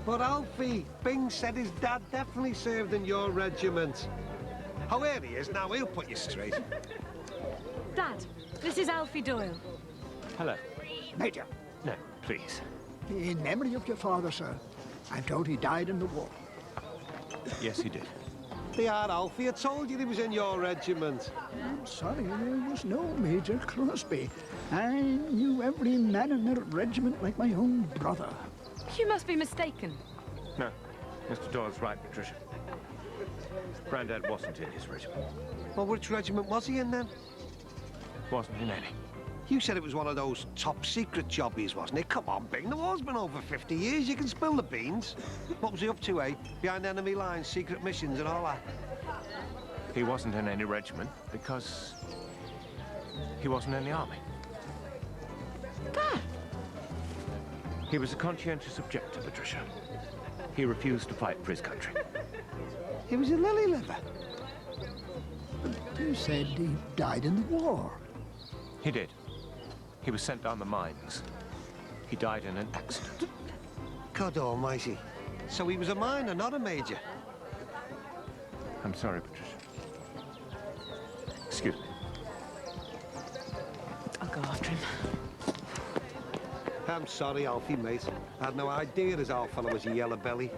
But Alfie, Bing said his dad definitely served in your regiment. However he is now, he'll put you straight. Dad, this is Alfie Doyle. Hello. Major, No, please. in memory of your father, sir, I'm told he died in the war. Yes, he did. They are, Alfie. I told you he was in your regiment. I'm sorry, there was no Major Crosby. I knew every man in their regiment like my own brother. You must be mistaken. No, Mr. Doyle's right, Patricia. Grandad wasn't in his regiment. Well, which regiment was he in then? Wasn't in any. You said it was one of those top-secret jobbies, wasn't it? Come on, Bing, the war's been over 50 years. You can spill the beans. What was he up to, eh? Behind enemy lines, secret missions and all that? He wasn't in any regiment because he wasn't in the army. Dad! He was a conscientious objector, Patricia. He refused to fight for his country. He was a lily liver. You said he died in the war. He did. He was sent down the mines. He died in an accident. God almighty. So he was a miner, not a major. I'm sorry, Patricia. Excuse me. I'll go after him. I'm sorry, Alfie, mate. I had no idea his old fellow was a yellow belly.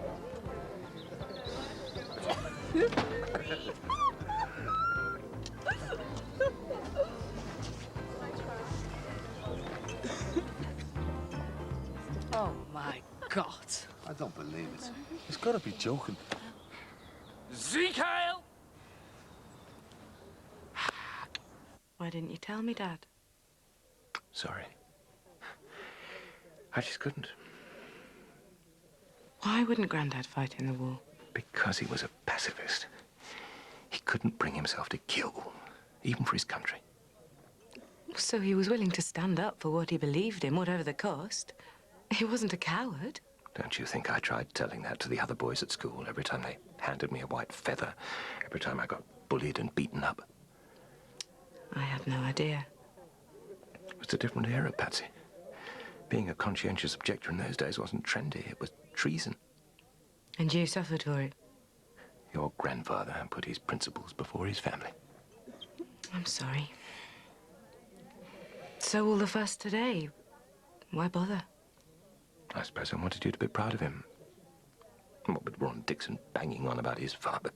Oh, my God. I don't believe it. He's got to be joking. Ezekiel! Why didn't you tell me, Dad? Sorry. I just couldn't. Why wouldn't Grandad fight in the war? Because he was a pacifist. He couldn't bring himself to kill, even for his country. So he was willing to stand up for what he believed in, whatever the cost. He wasn't a coward. Don't you think I tried telling that to the other boys at school every time they handed me a white feather, every time I got bullied and beaten up? I had no idea. It was a different era, Patsy. Being a conscientious objector in those days wasn't trendy. It was treason. And you suffered for it. Your grandfather put his principles before his family. I'm sorry. So all the fuss today. Why bother? I suppose I wanted you to be proud of him. What with Ron Dixon banging on about his father?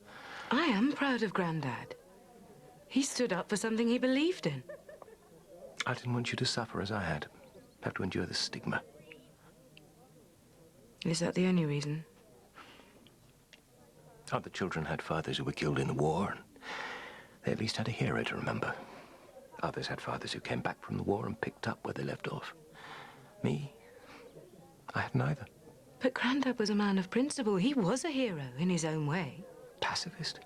I am proud of Grandad. He stood up for something he believed in. I didn't want you to suffer as I had. Have to endure the stigma. Is that the only reason? Other children had fathers who were killed in the war, and They at least had a hero to remember. Others had fathers who came back from the war and picked up where they left off. Me, I had neither. But Grandad was a man of principle. He was a hero in his own way. Pacifist?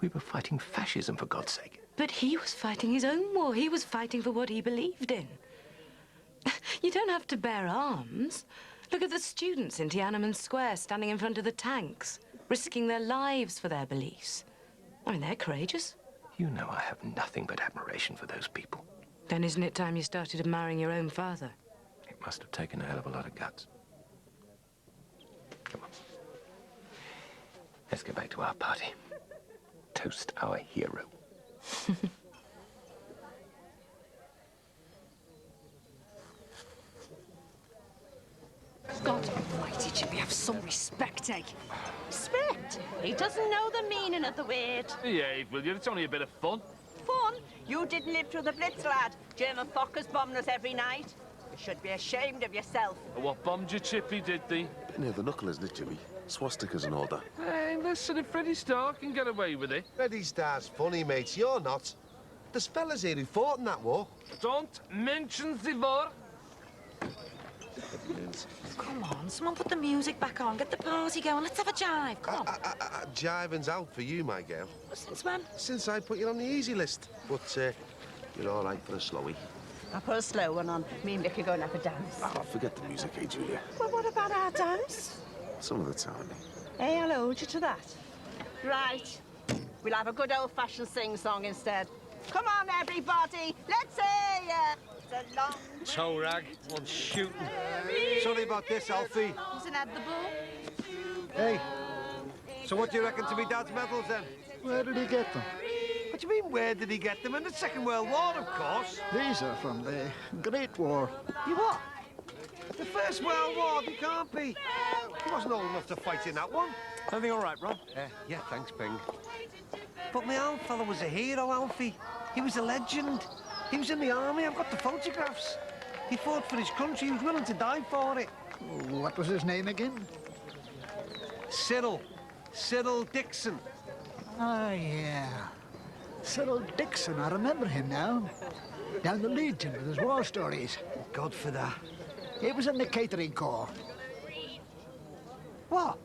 We were fighting fascism, for God's sake. But he was fighting his own war. He was fighting for what he believed in. You don't have to bear arms. Look at the students in Tiananmen Square standing in front of the tanks, risking their lives for their beliefs. I mean, they're courageous. You know I have nothing but admiration for those people. Then isn't it time you started admiring your own father? It must have taken a hell of a lot of guts. Come on. Let's get back to our party. Toast our hero. God almighty, Jimmy, have some respect, eh? Respect? He doesn't know the meaning of the word. Behave, will you? It's only a bit of fun. Fun? You didn't live through the Blitz, lad. German fuckers bombing us every night. You should be ashamed of yourself. What bombed you, Chippy, did they? Bit near the knuckle, isn't it, Jimmy? Swastikas and all that. Hey, listen, if Freddie Starr can get away with it. Freddie Starr's funny, mates. You're not. There's fellas here who fought in that war. Don't mention the war. Come on, someone put the music back on. Get the party going. Let's have a jive. Come on. Jiving's out for you, my girl. Since when? Since I put you on the easy list. But you're all right for a slowie. I'll put a slow one on. Me and Vic are going to have a dance. Oh, forget the music, eh, Julia? Well, what about our dance? Some of the time. Hey, I'll hold you to that. Right. We'll have a good old-fashioned sing-song instead. Come on, everybody. Let's hear ya. It's a long Toe rag, one shooting. Sorry about this, Alfie. Isn't that the ball? Hey, so what do you reckon to me dad's medals then? Where did he get them? What do you mean, where did he get them? In the Second World War, of course. These are from the Great War. You what? The First World War? He can't be. He wasn't old enough to fight in that one. Everything all right, Rob? Yeah, thanks, Bing. But my old fella was a hero, Alfie. He was a legend. He was in the army. I've got the photographs. He fought for his country. He was willing to die for it. What was his name again? Cyril. Cyril Dixon. Ah, yeah. Cyril Dixon, I remember him now. Down the Legion with his war stories. God for that. He was in the catering corps. What?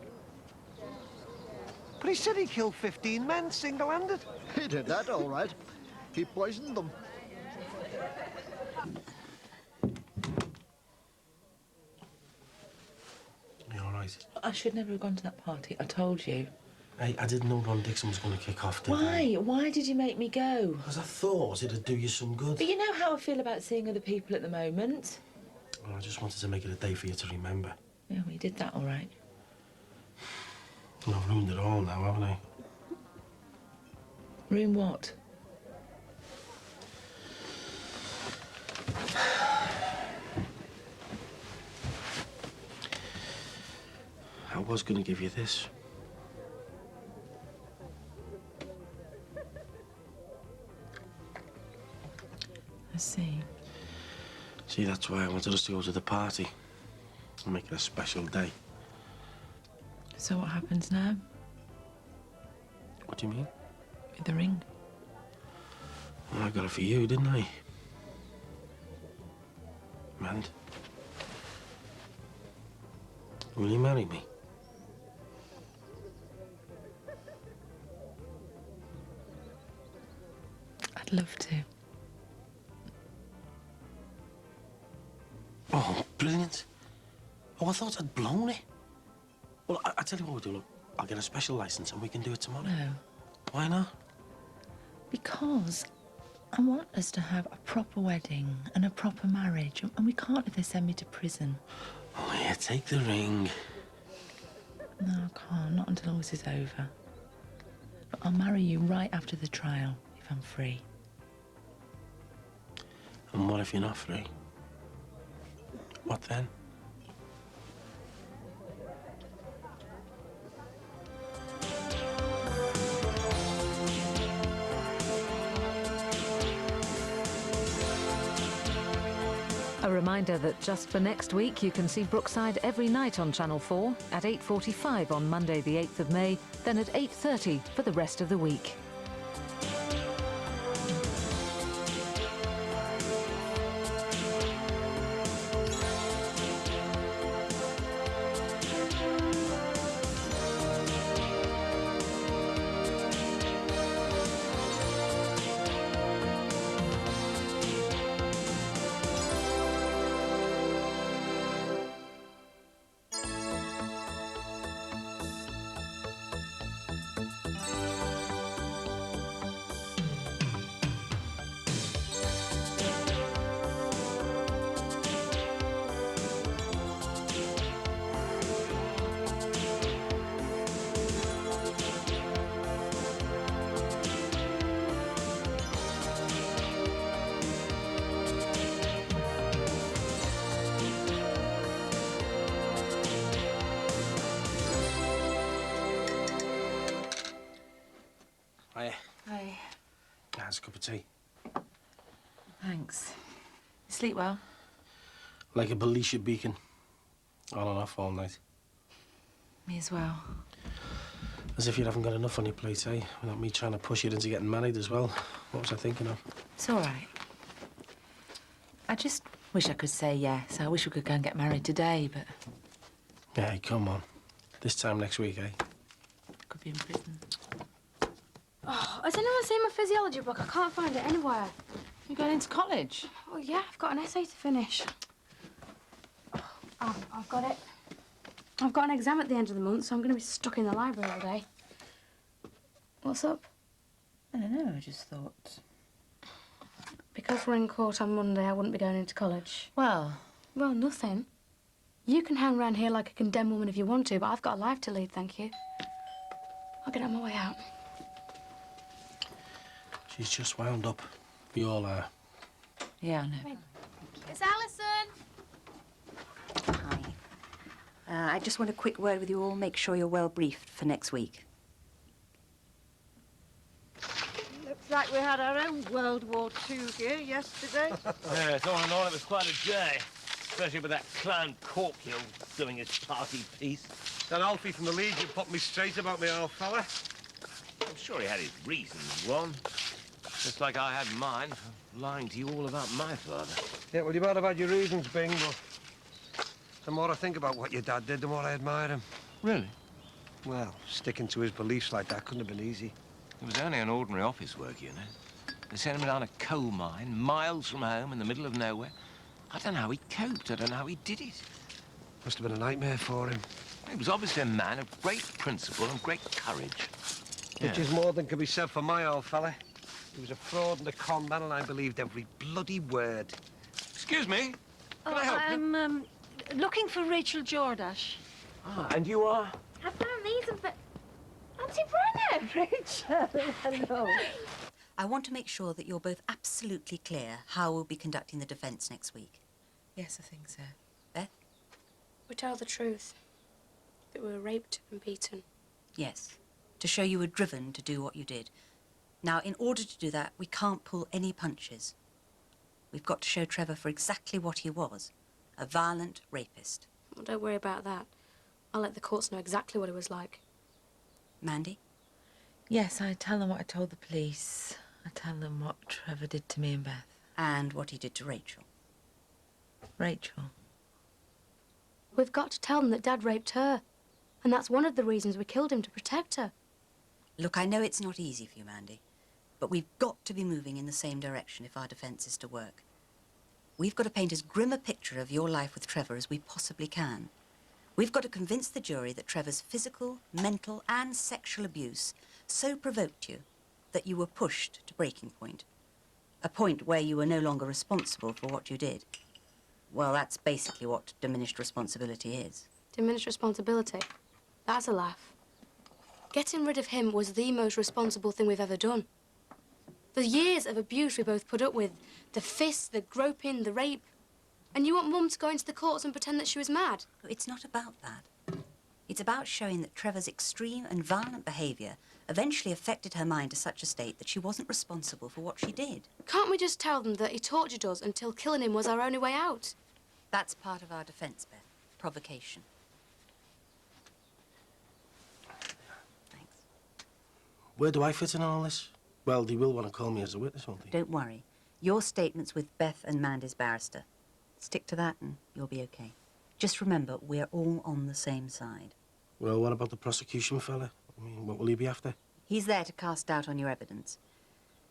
But he said he killed 15 men single-handed. He did that, all right. He poisoned them. You all right? I should never have gone to that party. I told you. Hey, I didn't know Ron Dixon was going to kick off, did I? Why? Why did you make me go? Because I thought it'd do you some good. But you know how I feel about seeing other people at the moment. Well, I just wanted to make it a day for you to remember. Yeah, well, you did that all right. Well, I've ruined it all now, haven't I? Ruin what? I was going to give you this. I see. See, that's why I wanted us to go to the party and make it a special day. So what happens now? What do you mean? With the ring? Well, I got it for you, didn't I? And will you marry me? I'd love to. Oh, brilliant. Oh, I thought I'd blown it. Well, I tell you what we'll do, look. I'll get a special license and we can do it tomorrow. No. Why not? Because I want us to have a proper wedding and a proper marriage, and we can't if they send me to prison. Oh, yeah, take the ring. No, I can't. Not until all this is over. But I'll marry you right after the trial, if I'm free. And what if you're not free? What then? A reminder that just for next week you can see Brookside every night on Channel 4 at 8:45 on Monday the 8th of May, then at 8:30 for the rest of the week. tea. Thanks. Sleep well? Like a Belisha beacon. On and off all night. Me as well. As if you haven't got enough on your plate, eh? Without me trying to push you into getting married as well. What was I thinking of? It's all right. I just wish I could say yes. I wish we could go and get married today, but... Hey, come on. This time next week, eh? Could be in prison. Oh, has anyone seen my physiology book? I can't find it anywhere. You're going into college? Oh, yeah, I've got an essay to finish. Oh, I've got it. I've got an exam at the end of the month, so I'm going to be stuck in the library all day. What's up? I don't know, I just thought... Because we're in court on Monday, I wouldn't be going into college. Well? Well, nothing. You can hang around here like a condemned woman if you want to, but I've got a life to lead, thank you. I'll get on my way out. She's just wound up. We all are. Yeah, I know. It's Alison! I just want a quick word with you all. Make sure you're well briefed for next week. Looks like we had our own World War II here yesterday. Yes, all in all, it was quite a day. Especially with that clown Corpio doing his party piece. That Alfie from the Legion put me straight about me old fella. I'm sure he had his reasons, Ron. Just like I had mine for lying to you all about my father. Yeah, well, you might have had your reasons, Bing, but the more I think about what your dad did, the more I admire him. Really? Well, sticking to his beliefs like that couldn't have been easy. It was only an ordinary office work, you know. They sent him down a coal mine, miles from home, in the middle of nowhere. I don't know how he coped. I don't know how he did it. Must have been a nightmare for him. He was obviously a man of great principle and great courage. Which is more than can be said for my old fella. He was a fraud and a con man, and I believed every bloody word. Excuse me? Can I help you? I'm looking for Rachel Jordash. Ah, and you are? I found these and Auntie Brennan! Rachel, hello. I want to make sure that you're both absolutely clear how we'll be conducting the defence next week. Yes, I think so. Beth? We tell the truth. That we were raped and beaten. Yes. To show you were driven to do what you did. Now, in order to do that, we can't pull any punches. We've got to show Trevor for exactly what he was. A violent rapist. Well, don't worry about that. I'll let the courts know exactly what it was like. Mandy? Yes, I tell them what I told the police. I tell them what Trevor did to me and Beth. And what he did to Rachel. Rachel? We've got to tell them that Dad raped her. And that's one of the reasons we killed him, to protect her. Look, I know it's not easy for you, Mandy, but we've got to be moving in the same direction if our defence is to work. We've got to paint as grim a picture of your life with Trevor as we possibly can. We've got to convince the jury that Trevor's physical, mental and sexual abuse so provoked you that you were pushed to breaking point. A point where you were no longer responsible for what you did. Well, that's basically what diminished responsibility is. Diminished responsibility? That's a laugh. Getting rid of him was the most responsible thing we've ever done. The years of abuse we both put up with, the fists, the groping, the rape. And you want Mum to go into the courts and pretend that she was mad? It's not about that. It's about showing that Trevor's extreme and violent behaviour eventually affected her mind to such a state that she wasn't responsible for what she did. Can't we just tell them that he tortured us until killing him was our only way out? That's part of our defence, Beth. Provocation. Where do I fit in all this? Well, they will want to call me as a witness, won't they? Don't worry. Your statement's with Beth and Mandy's barrister. Stick to that and you'll be okay. Just remember, we're all on the same side. Well, what about the prosecution fella? I mean, what will he be after? He's there to cast doubt on your evidence.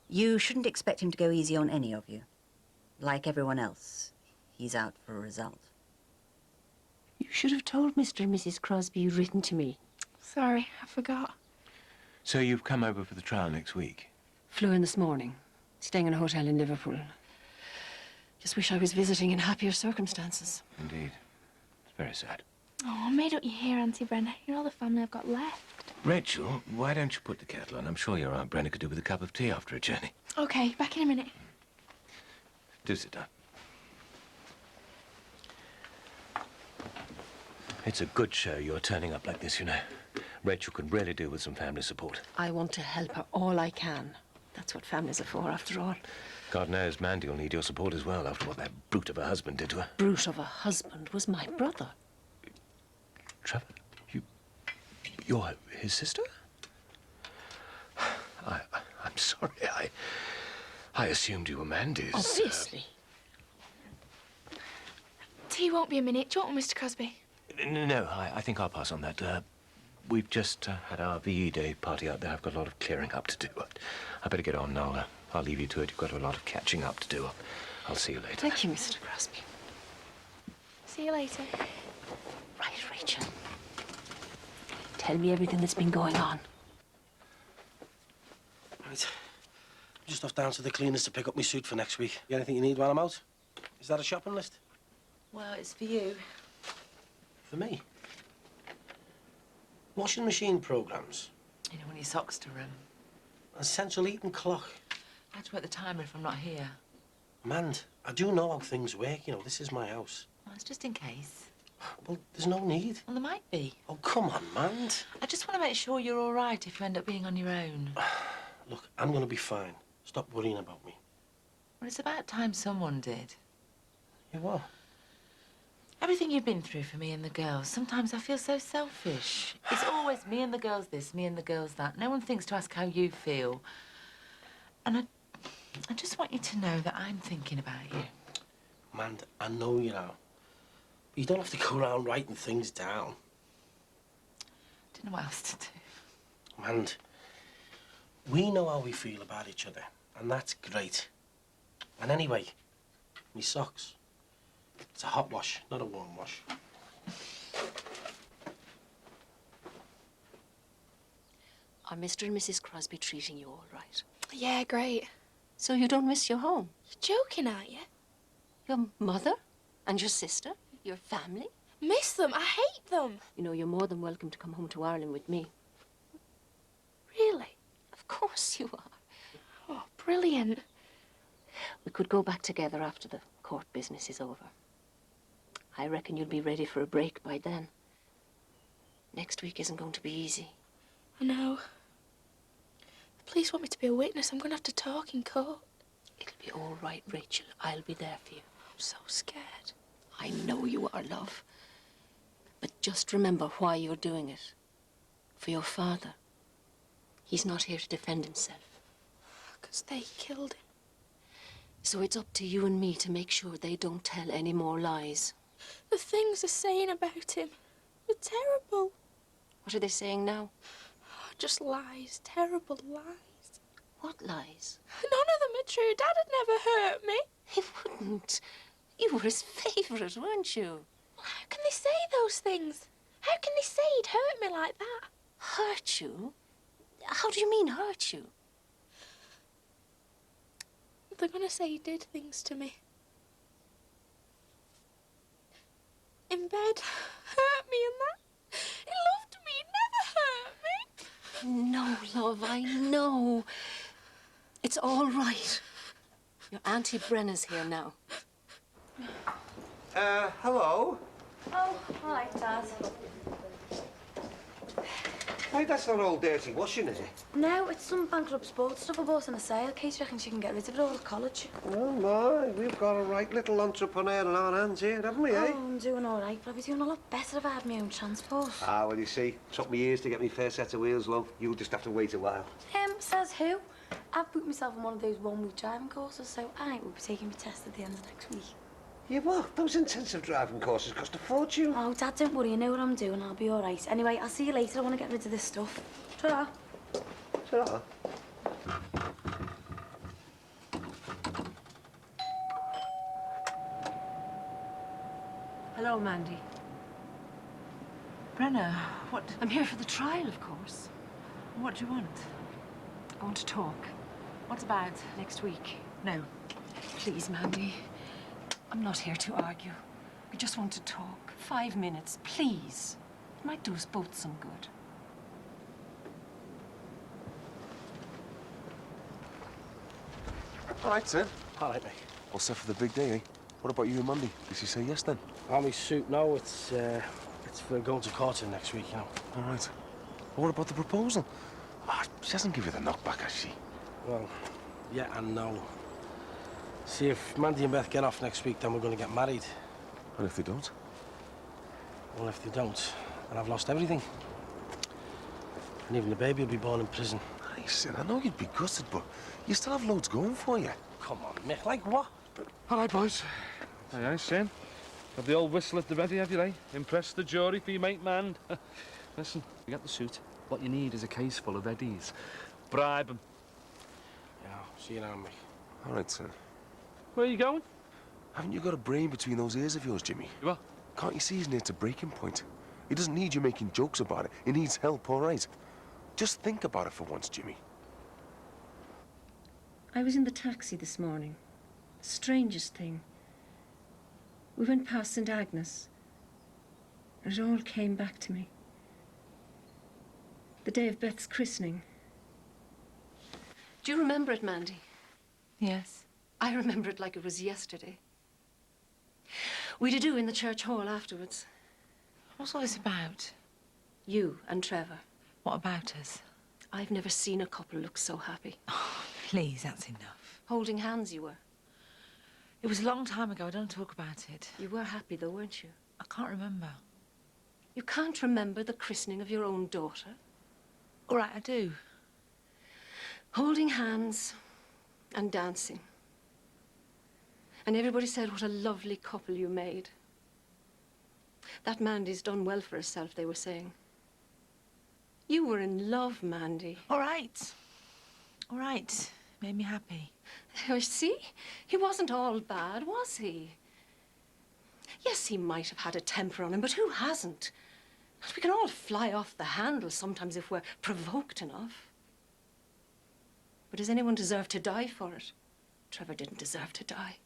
You shouldn't expect him to go easy on any of you. Like everyone else, he's out for a result. You should have told Mr. and Mrs. Crosby you'd written to me. Sorry, I forgot. So you've come over for the trial next week? Flew in this morning, staying in a hotel in Liverpool. Just wish I was visiting in happier circumstances. Indeed. It's very sad. Oh, I made up your hair, Auntie Brenna. You're all the family I've got left. Rachel, why don't you put the kettle on? I'm sure your Aunt Brenna could do with a cup of tea after a journey. Okay, back in a minute. Do sit down. It's a good show you're turning up like this, you know. Rachel can really do with some family support. I want to help her all I can. The That's what families are for, after all. God knows Mandy will need your support as well after what that brute of a husband did to her. Brute of a husband was my brother. Trevor, you're his sister? I'm sorry. I assumed you were Mandy's. Obviously. Tea won't be a minute. Do you want one, Mr. Crosby? No, I think I'll pass on that. We've just had our VE Day party out there. I've got a lot of clearing up to do. I better get on now. I'll leave you to it. You've got a lot of catching up to do. I'll see you later. Thank you, Mr. Crosby. See you later. Right, Rachel. Tell me everything that's been going on. Right. Just off down to the cleaners to pick up my suit for next week. You anything you need while I'm out? Is that a shopping list? Well, it's for you. For me? Washing machine programs. You know, when your socks to run. A central heating clock. I have to work the timer if I'm not here. Mand, I do know how things work. You know, this is my house. Well, it's just in case. Well, there's no need. Well, there might be. Oh, come on, Mand. I just want to make sure you're all right if you end up being on your own. Look, I'm going to be fine. Stop worrying about me. Well, it's about time someone did. You what? Everything you've been through for me and the girls, sometimes I feel so selfish. It's always me and the girls this, me and the girls that. No one thinks to ask how you feel. And I just want you to know that I'm thinking about you. Mand, I know you now. You don't have to go around writing things down. Don't know what else to do. Mand, we know how we feel about each other, and that's great. And anyway, me socks. It's a hot wash, not a warm wash. Are Mr. and Mrs. Crosby treating you all right? Yeah, great. So you don't miss your home? You're joking, aren't you? Your mother and your sister? Your family? Miss them. I hate them. You know, you're more than welcome to come home to Ireland with me. Really? Of course you are. Oh, brilliant. We could go back together after the court business is over. I reckon you'll be ready for a break by then. Next week isn't going to be easy. I know. The police want me to be a witness. I'm going to have to talk in court. It'll be all right, Rachel. I'll be there for you. I'm so scared. I know you are, love. But just remember why you're doing it. For your father. He's not here to defend himself. Because they killed him. So it's up to you and me to make sure they don't tell any more lies. The things they're saying about him are terrible. What are they saying now? Just lies. Terrible lies. What lies? None of them are true. Dad had never hurt me. He wouldn't. You were his favourite, weren't you? Well, how can they say those things? How can they say he'd hurt me like that? Hurt you? How do you mean hurt you? They're going to say he did things to me. In bed, hurt me and that. He loved me, he never hurt me. No, love, I know. It's all right. Your Auntie Brenna's here now. Hello? Oh, hi, Dad. Hey, that's not all dirty washing, is it? No, it's some bankrupt sports stuff I bought on a sale. Kate reckons she can get rid of it all at college. Oh, my. We've got a right little entrepreneur on our hands here, haven't we, eh? Oh, I'm doing all right, but I'd be doing a lot better if I had my own transport. Ah, well, you see, took me years to get me first set of wheels, love. You'll just have to wait a while. Says who? I've booked myself on one of those one-week driving courses, so I will be taking my test at the end of next week. Yeah, what? Those intensive driving courses cost a fortune. Oh, Dad, don't worry. I know what I'm doing. I'll be all right. Anyway, I'll see you later. I want to get rid of this stuff. Ta-ra. Ta-ra. Hello, Mandy. Brenna, what... I'm here for the trial, of course. What do you want? I want to talk. What about? Next week. No. Please, Mandy. I'm not here to argue. I just want to talk. 5 minutes, please. It might do us both some good. All right, sir. All right, mate. All set for the big day, eh? What about you and Monday? Did she say yes, then? On my suit now, it's for going to court in next week, you know. All right. Well, what about the proposal? Ah, she hasn't given you the knockback, has she? Well, Yeah and no. See, if Mandy and Beth get off next week, then we're going to get married. And if they don't? Well, if they don't, then I've lost everything. And even the baby will be born in prison. Listen, I know you'd be gutted, but you still have loads going for you. Come on, Mick, like what? All right, boys. Aye, Sam. Have the old whistle at the ready, have you, eh? Impress the jury for your mate Mand. Listen, you get the suit. What you need is a case full of eddies. Bribe them. Yeah, see you now, Mick. All right, son. Where are you going? Haven't you got a brain between those ears of yours, Jimmy? What? Can't you see he's near to breaking point? He doesn't need you making jokes about it. He needs help, all right? Just think about it for once, Jimmy. I was in the taxi this morning. Strangest thing. We went past St. Agnes, and it all came back to me. The day of Beth's christening. Do you remember it, Mandy? Yes. I remember it like it was yesterday. We'd do in the church hall afterwards. What's all this about? You and Trevor. What about us? I've never seen a couple look so happy. Oh, please, that's enough. Holding hands you were. It was a long time ago. I don't talk about it. You were happy though, weren't you? I can't remember. You can't remember the christening of your own daughter? All right, I do. Holding hands and dancing. And everybody said what a lovely couple you made. That Mandy's done well for herself, they were saying. You were in love, Mandy. All right. All right. Made me happy. Oh, see? He wasn't all bad, was he? Yes, he might have had a temper on him, but who hasn't? We can all fly off the handle sometimes if we're provoked enough. But does anyone deserve to die for it? Trevor didn't deserve to die.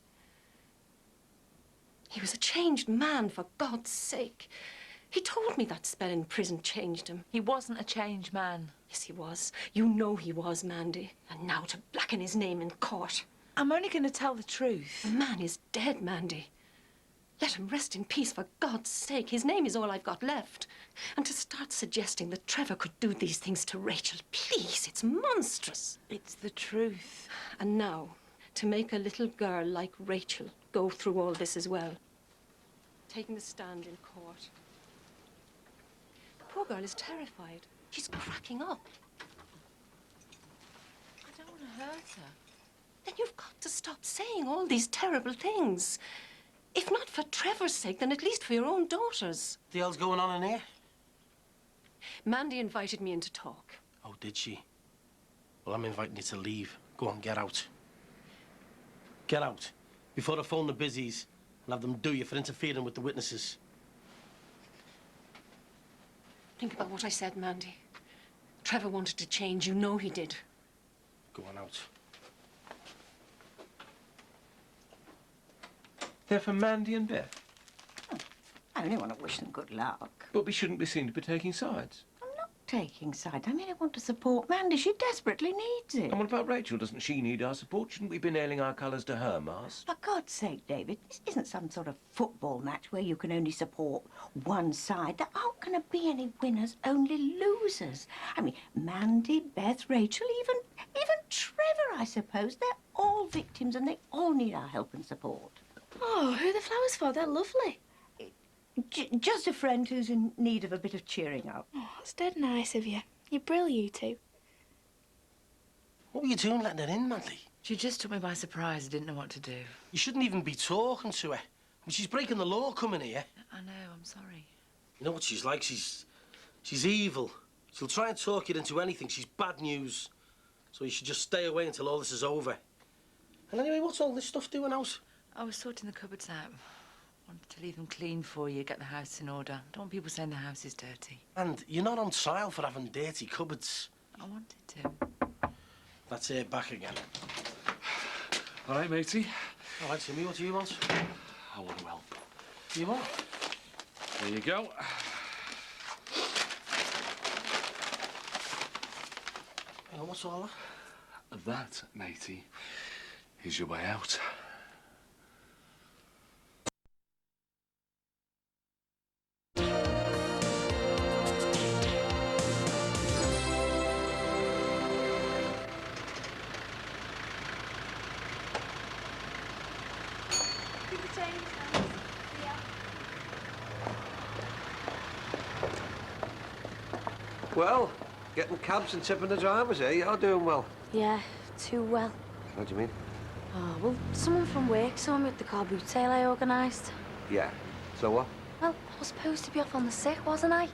He was a changed man, for God's sake. He told me that spell in prison changed him. He wasn't a changed man. Yes, he was. You know he was, Mandy. And now to blacken his name in court. I'm only going to tell the truth. The man is dead, Mandy. Let him rest in peace, for God's sake. His name is all I've got left. And to start suggesting that Trevor could do these things to Rachel, please, it's monstrous. It's the truth. And now, to make a little girl like Rachel go through all this as well. Taking the stand in court. The poor girl is terrified. She's cracking up. I don't want to hurt her. Then you've got to stop saying all these terrible things. If not for Trevor's sake, then at least for your own daughter's. What the hell's going on in here? Mandy invited me in to talk. Oh, did she? Well, I'm inviting you to leave. Go on, get out. Get out. Before I phone the busies and have them do you for interfering with the witnesses. Think about what I said, Mandy. Trevor wanted to change. You know he did. Go on out. They're for Mandy and Beth. I only want to wish them good luck. But we shouldn't be seen to be taking sides. I'm not taking sides. I mean, I want to support Mandy. She desperately needs it. And what about Rachel? Doesn't she need our support? Shouldn't we be nailing our colours to her mast? For God's sake, David, this isn't some sort of football match where you can only support one side. There aren't going to be any winners, only losers. I mean, Mandy, Beth, Rachel, even Trevor, I suppose. They're all victims and they all need our help and support. Oh, who are the flowers for? They're lovely. Just a friend who's in need of a bit of cheering up. Oh, that's dead nice of you. You're brilliant, you two. What were you doing letting her in, Mandy? She just took me by surprise. I didn't know what to do. You shouldn't even be talking to her. I mean, she's breaking the law coming here. I know, I'm sorry. You know what she's like? She's evil. She'll try and talk you into anything. She's bad news. So you should just stay away until all this is over. And anyway, what's all this stuff doing out? I was sorting the cupboards out. Wanted to leave them clean for you, get the house in order. Don't want people saying the house is dirty. And you're not on trial for having dirty cupboards. I wanted to. That's it, back again. All right, matey. All right, Timmy, what do you want? I want to help. You want? There you go. Hang on, what's all that? That, matey, is your way out. Well, getting cabs and tipping the drivers, eh? You're doing well. Yeah, too well. What do you mean? Oh, well, someone from work saw me at the car boot sale I organised. Yeah. So what? Well, I was supposed to be off on the sick, wasn't I?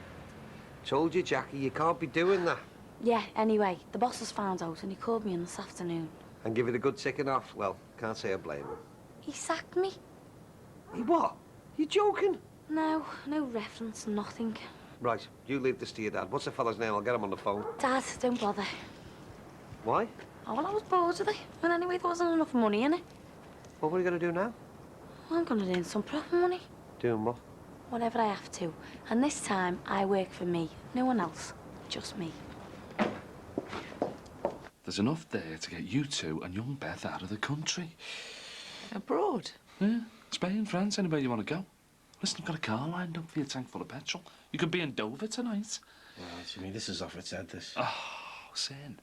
Told you, Jackie, you can't be doing that. Yeah, anyway, the boss has found out and he called me in this afternoon. And give it a good ticking off. Well, can't say I blame him. He sacked me. He what? You joking? No, no reference, nothing. Right, you leave this to your dad. What's the fella's name? I'll get him on the phone. Dad, don't bother. Why? Oh, well, I was bored of it. And anyway, there wasn't enough money in it. Well, what are you going to do now? Well, I'm going to earn some proper money. Doing what? Whatever I have to. And this time, I work for me. No one else. Just me. There's enough there to get you two and young Beth out of the country. Abroad? Yeah, Spain, France, anywhere you want to go. Listen, I've got a car lined up for your tank full of petrol. You could be in Dover tonight. Well, Jimmy, this is off its head, this. Oh, sin.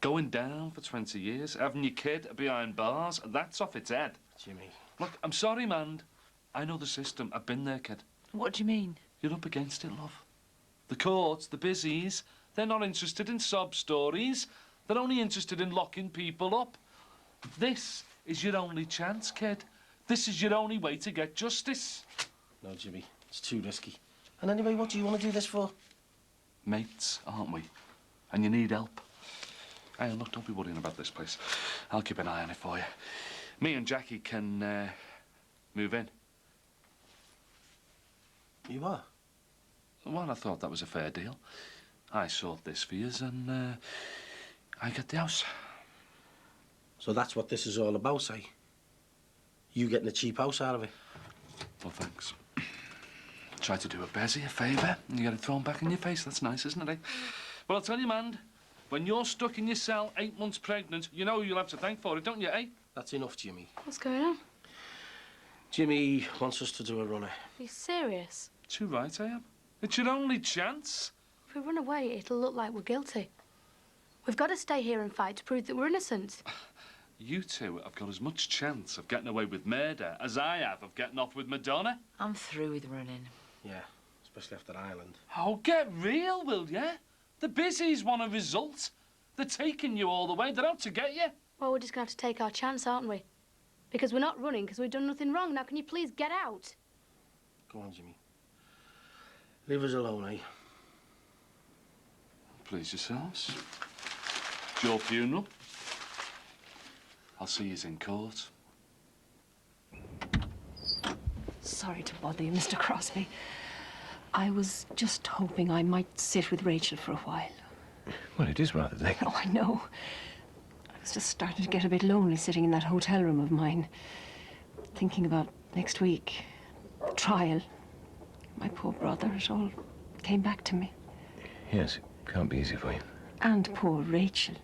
Going down for 20 years, having your kid behind bars, that's off its head. Jimmy. Look, I'm sorry, man. I know the system. I've been there, kid. What do you mean? You're up against it, love. The courts, the busies, they're not interested in sob stories. They're only interested in locking people up. This is your only chance, kid. This is your only way to get justice. No, Jimmy, it's too risky. And anyway, what do you want to do this for? Mates, aren't we? And you need help. Hey, look, don't be worrying about this place. I'll keep an eye on it for you. Me and Jackie can move in. You are? Well, I thought that was a fair deal. I sort this for yous and I get the house. So that's what this is all about, eh? You getting a cheap house out of it? Well, thanks. Try to do a Bezzy a favour and you get it thrown back in your face. That's nice, isn't it, eh? Well, I'll tell you, man, when you're stuck in your cell 8 months pregnant, you know who you'll have to thank for it, don't you, eh? That's enough, Jimmy. What's going on? Jimmy wants us to do a runner. Are you serious? Too right I am. It's your only chance. If we run away, it'll look like we're guilty. We've got to stay here and fight to prove that we're innocent. You two have got as much chance of getting away with murder as I have of getting off with Madonna. I'm through with running. Yeah, especially after Ireland. Oh, get real, will ya? The busies want a result. They're taking you all the way. They're out to get you. Well, we're just going to have to take our chance, aren't we? Because we're not running because we've done nothing wrong. Now, can you please get out? Go on, Jimmy. Leave us alone, eh? Please yourselves. It's your funeral. I'll see yous in court. Sorry to bother you, Mr. Crosby. I was just hoping I might sit with Rachel for a while. Well, it is rather late. Oh, I know. I was just starting to get a bit lonely sitting in that hotel room of mine, thinking about next week, the trial. My poor brother, it all came back to me. Yes, it can't be easy for you. And poor Rachel.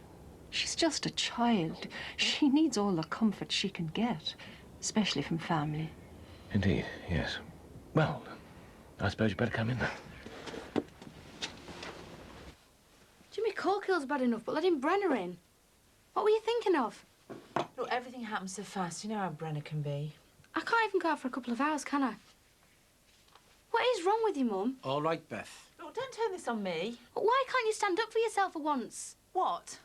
She's just a child. She needs all the comfort she can get, especially from family. Indeed, yes. Well, I suppose you'd better come in then. Jimmy Corkill's bad enough, but letting Brenner in. What were you thinking of? Look, everything happens so fast. You know how Brenner can be. I can't even go out for a couple of hours, can I? What is wrong with you, Mum? All right, Beth. Look, don't turn this on me. But why can't you stand up for yourself for once? What?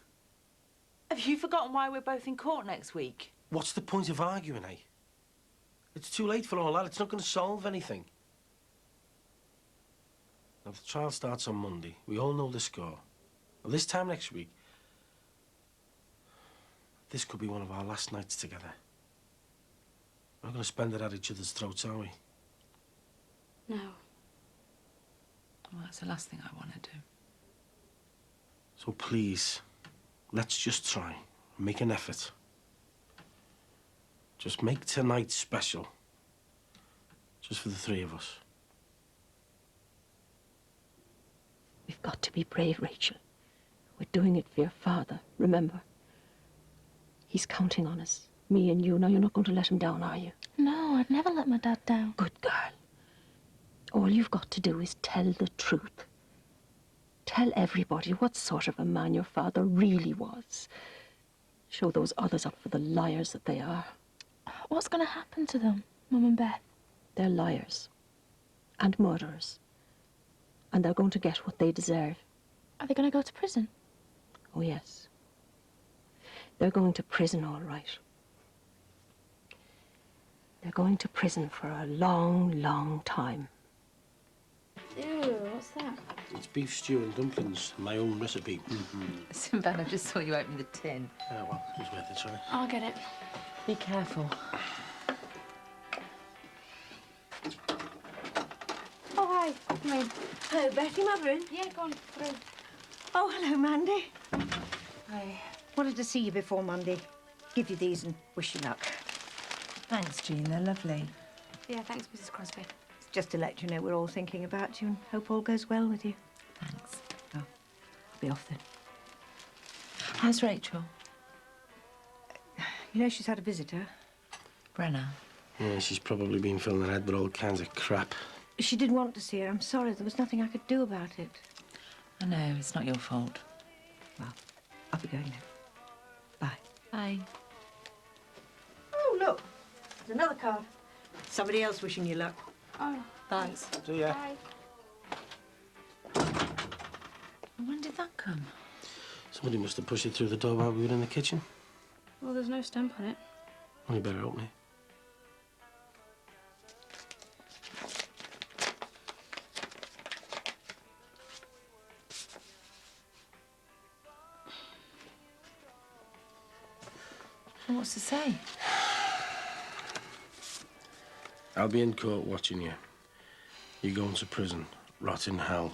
Have you forgotten why we're both in court next week? What's the point of arguing, eh? It's too late for all that. It's not going to solve anything. Now, the trial starts on Monday. We all know the score. Well, this time next week, this could be one of our last nights together. We're not going to spend it at each other's throats, are we? No. Well, that's the last thing I want to do. So please, let's just try. Make an effort. Just make tonight special. Just for the three of us. We've got to be brave, Rachel. We're doing it for your father, remember? He's counting on us. Me and you. Now, you're not going to let him down, are you? No, I'd never let my dad down. Good girl. All you've got to do is tell the truth. Tell everybody what sort of a man your father really was. Show those others up for the liars that they are. What's going to happen to them, Mum and Beth? They're liars and murderers. And they're going to get what they deserve. Are they going to go to prison? Oh, yes. They're going to prison, all right. They're going to prison for a long, long time. Ew, what's that? It's beef stew and dumplings, my own recipe. Sinbad, I just saw you open the tin. Oh, well, it was worth it, sorry. I'll get it. Be careful. Oh, hi. Come in. Hello, Betty, Mother in? Yeah, go on, through. Oh, hello, Mandy. Hi. Wanted to see you before Monday. Give you these and wish you luck. Thanks, Jean. They're lovely. Yeah, thanks, Mrs. Crosby. Just to let you know we're all thinking about you and hope all goes well with you. Thanks. Oh, I'll be off then. How's Rachel? You know she's had a visitor. Brenna. Yeah, she's probably been filling her head with all kinds of crap. She did want to see her. I'm sorry. There was nothing I could do about it. I know. It's not your fault. Well, I'll be going now. Bye. Bye. Oh, look. There's another card. Somebody else wishing you luck. Oh, thanks. See ya. Bye. When did that come? Somebody must have pushed it through the door while we were in the kitchen. Well, there's no stamp on it. Well, you better help me. What's to say? I'll be in court watching you. You're going to prison. Rot in hell.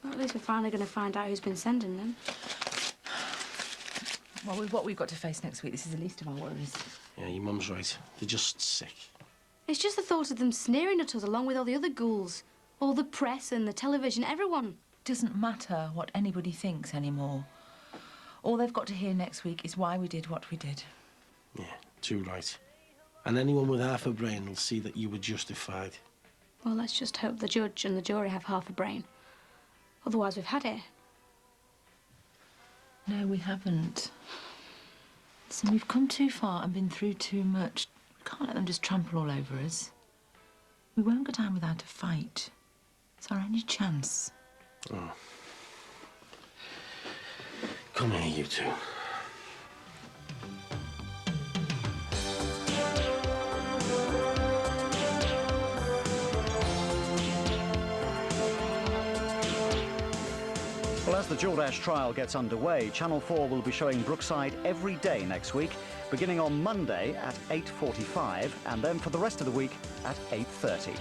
Well, at least we're finally going to find out who's been sending them. Well, with what we've got to face next week, this is the least of our worries. Yeah, your mum's right. They're just sick. It's just the thought of them sneering at us along with all the other ghouls. All the press and the television, everyone. Doesn't matter what anybody thinks anymore. All they've got to hear next week is why we did what we did. Yeah, too right. And anyone with half a brain will see that you were justified. Well, let's just hope the judge and the jury have half a brain. Otherwise, we've had it. No, we haven't. Listen, we've come too far and been through too much. We can't let them just trample all over us. We won't go down without a fight. It's our only chance. Oh. Come here, you two. Well, as the Jordache trial gets underway, Channel 4 will be showing Brookside every day next week, beginning on Monday at 8:45 and then for the rest of the week at 8:30.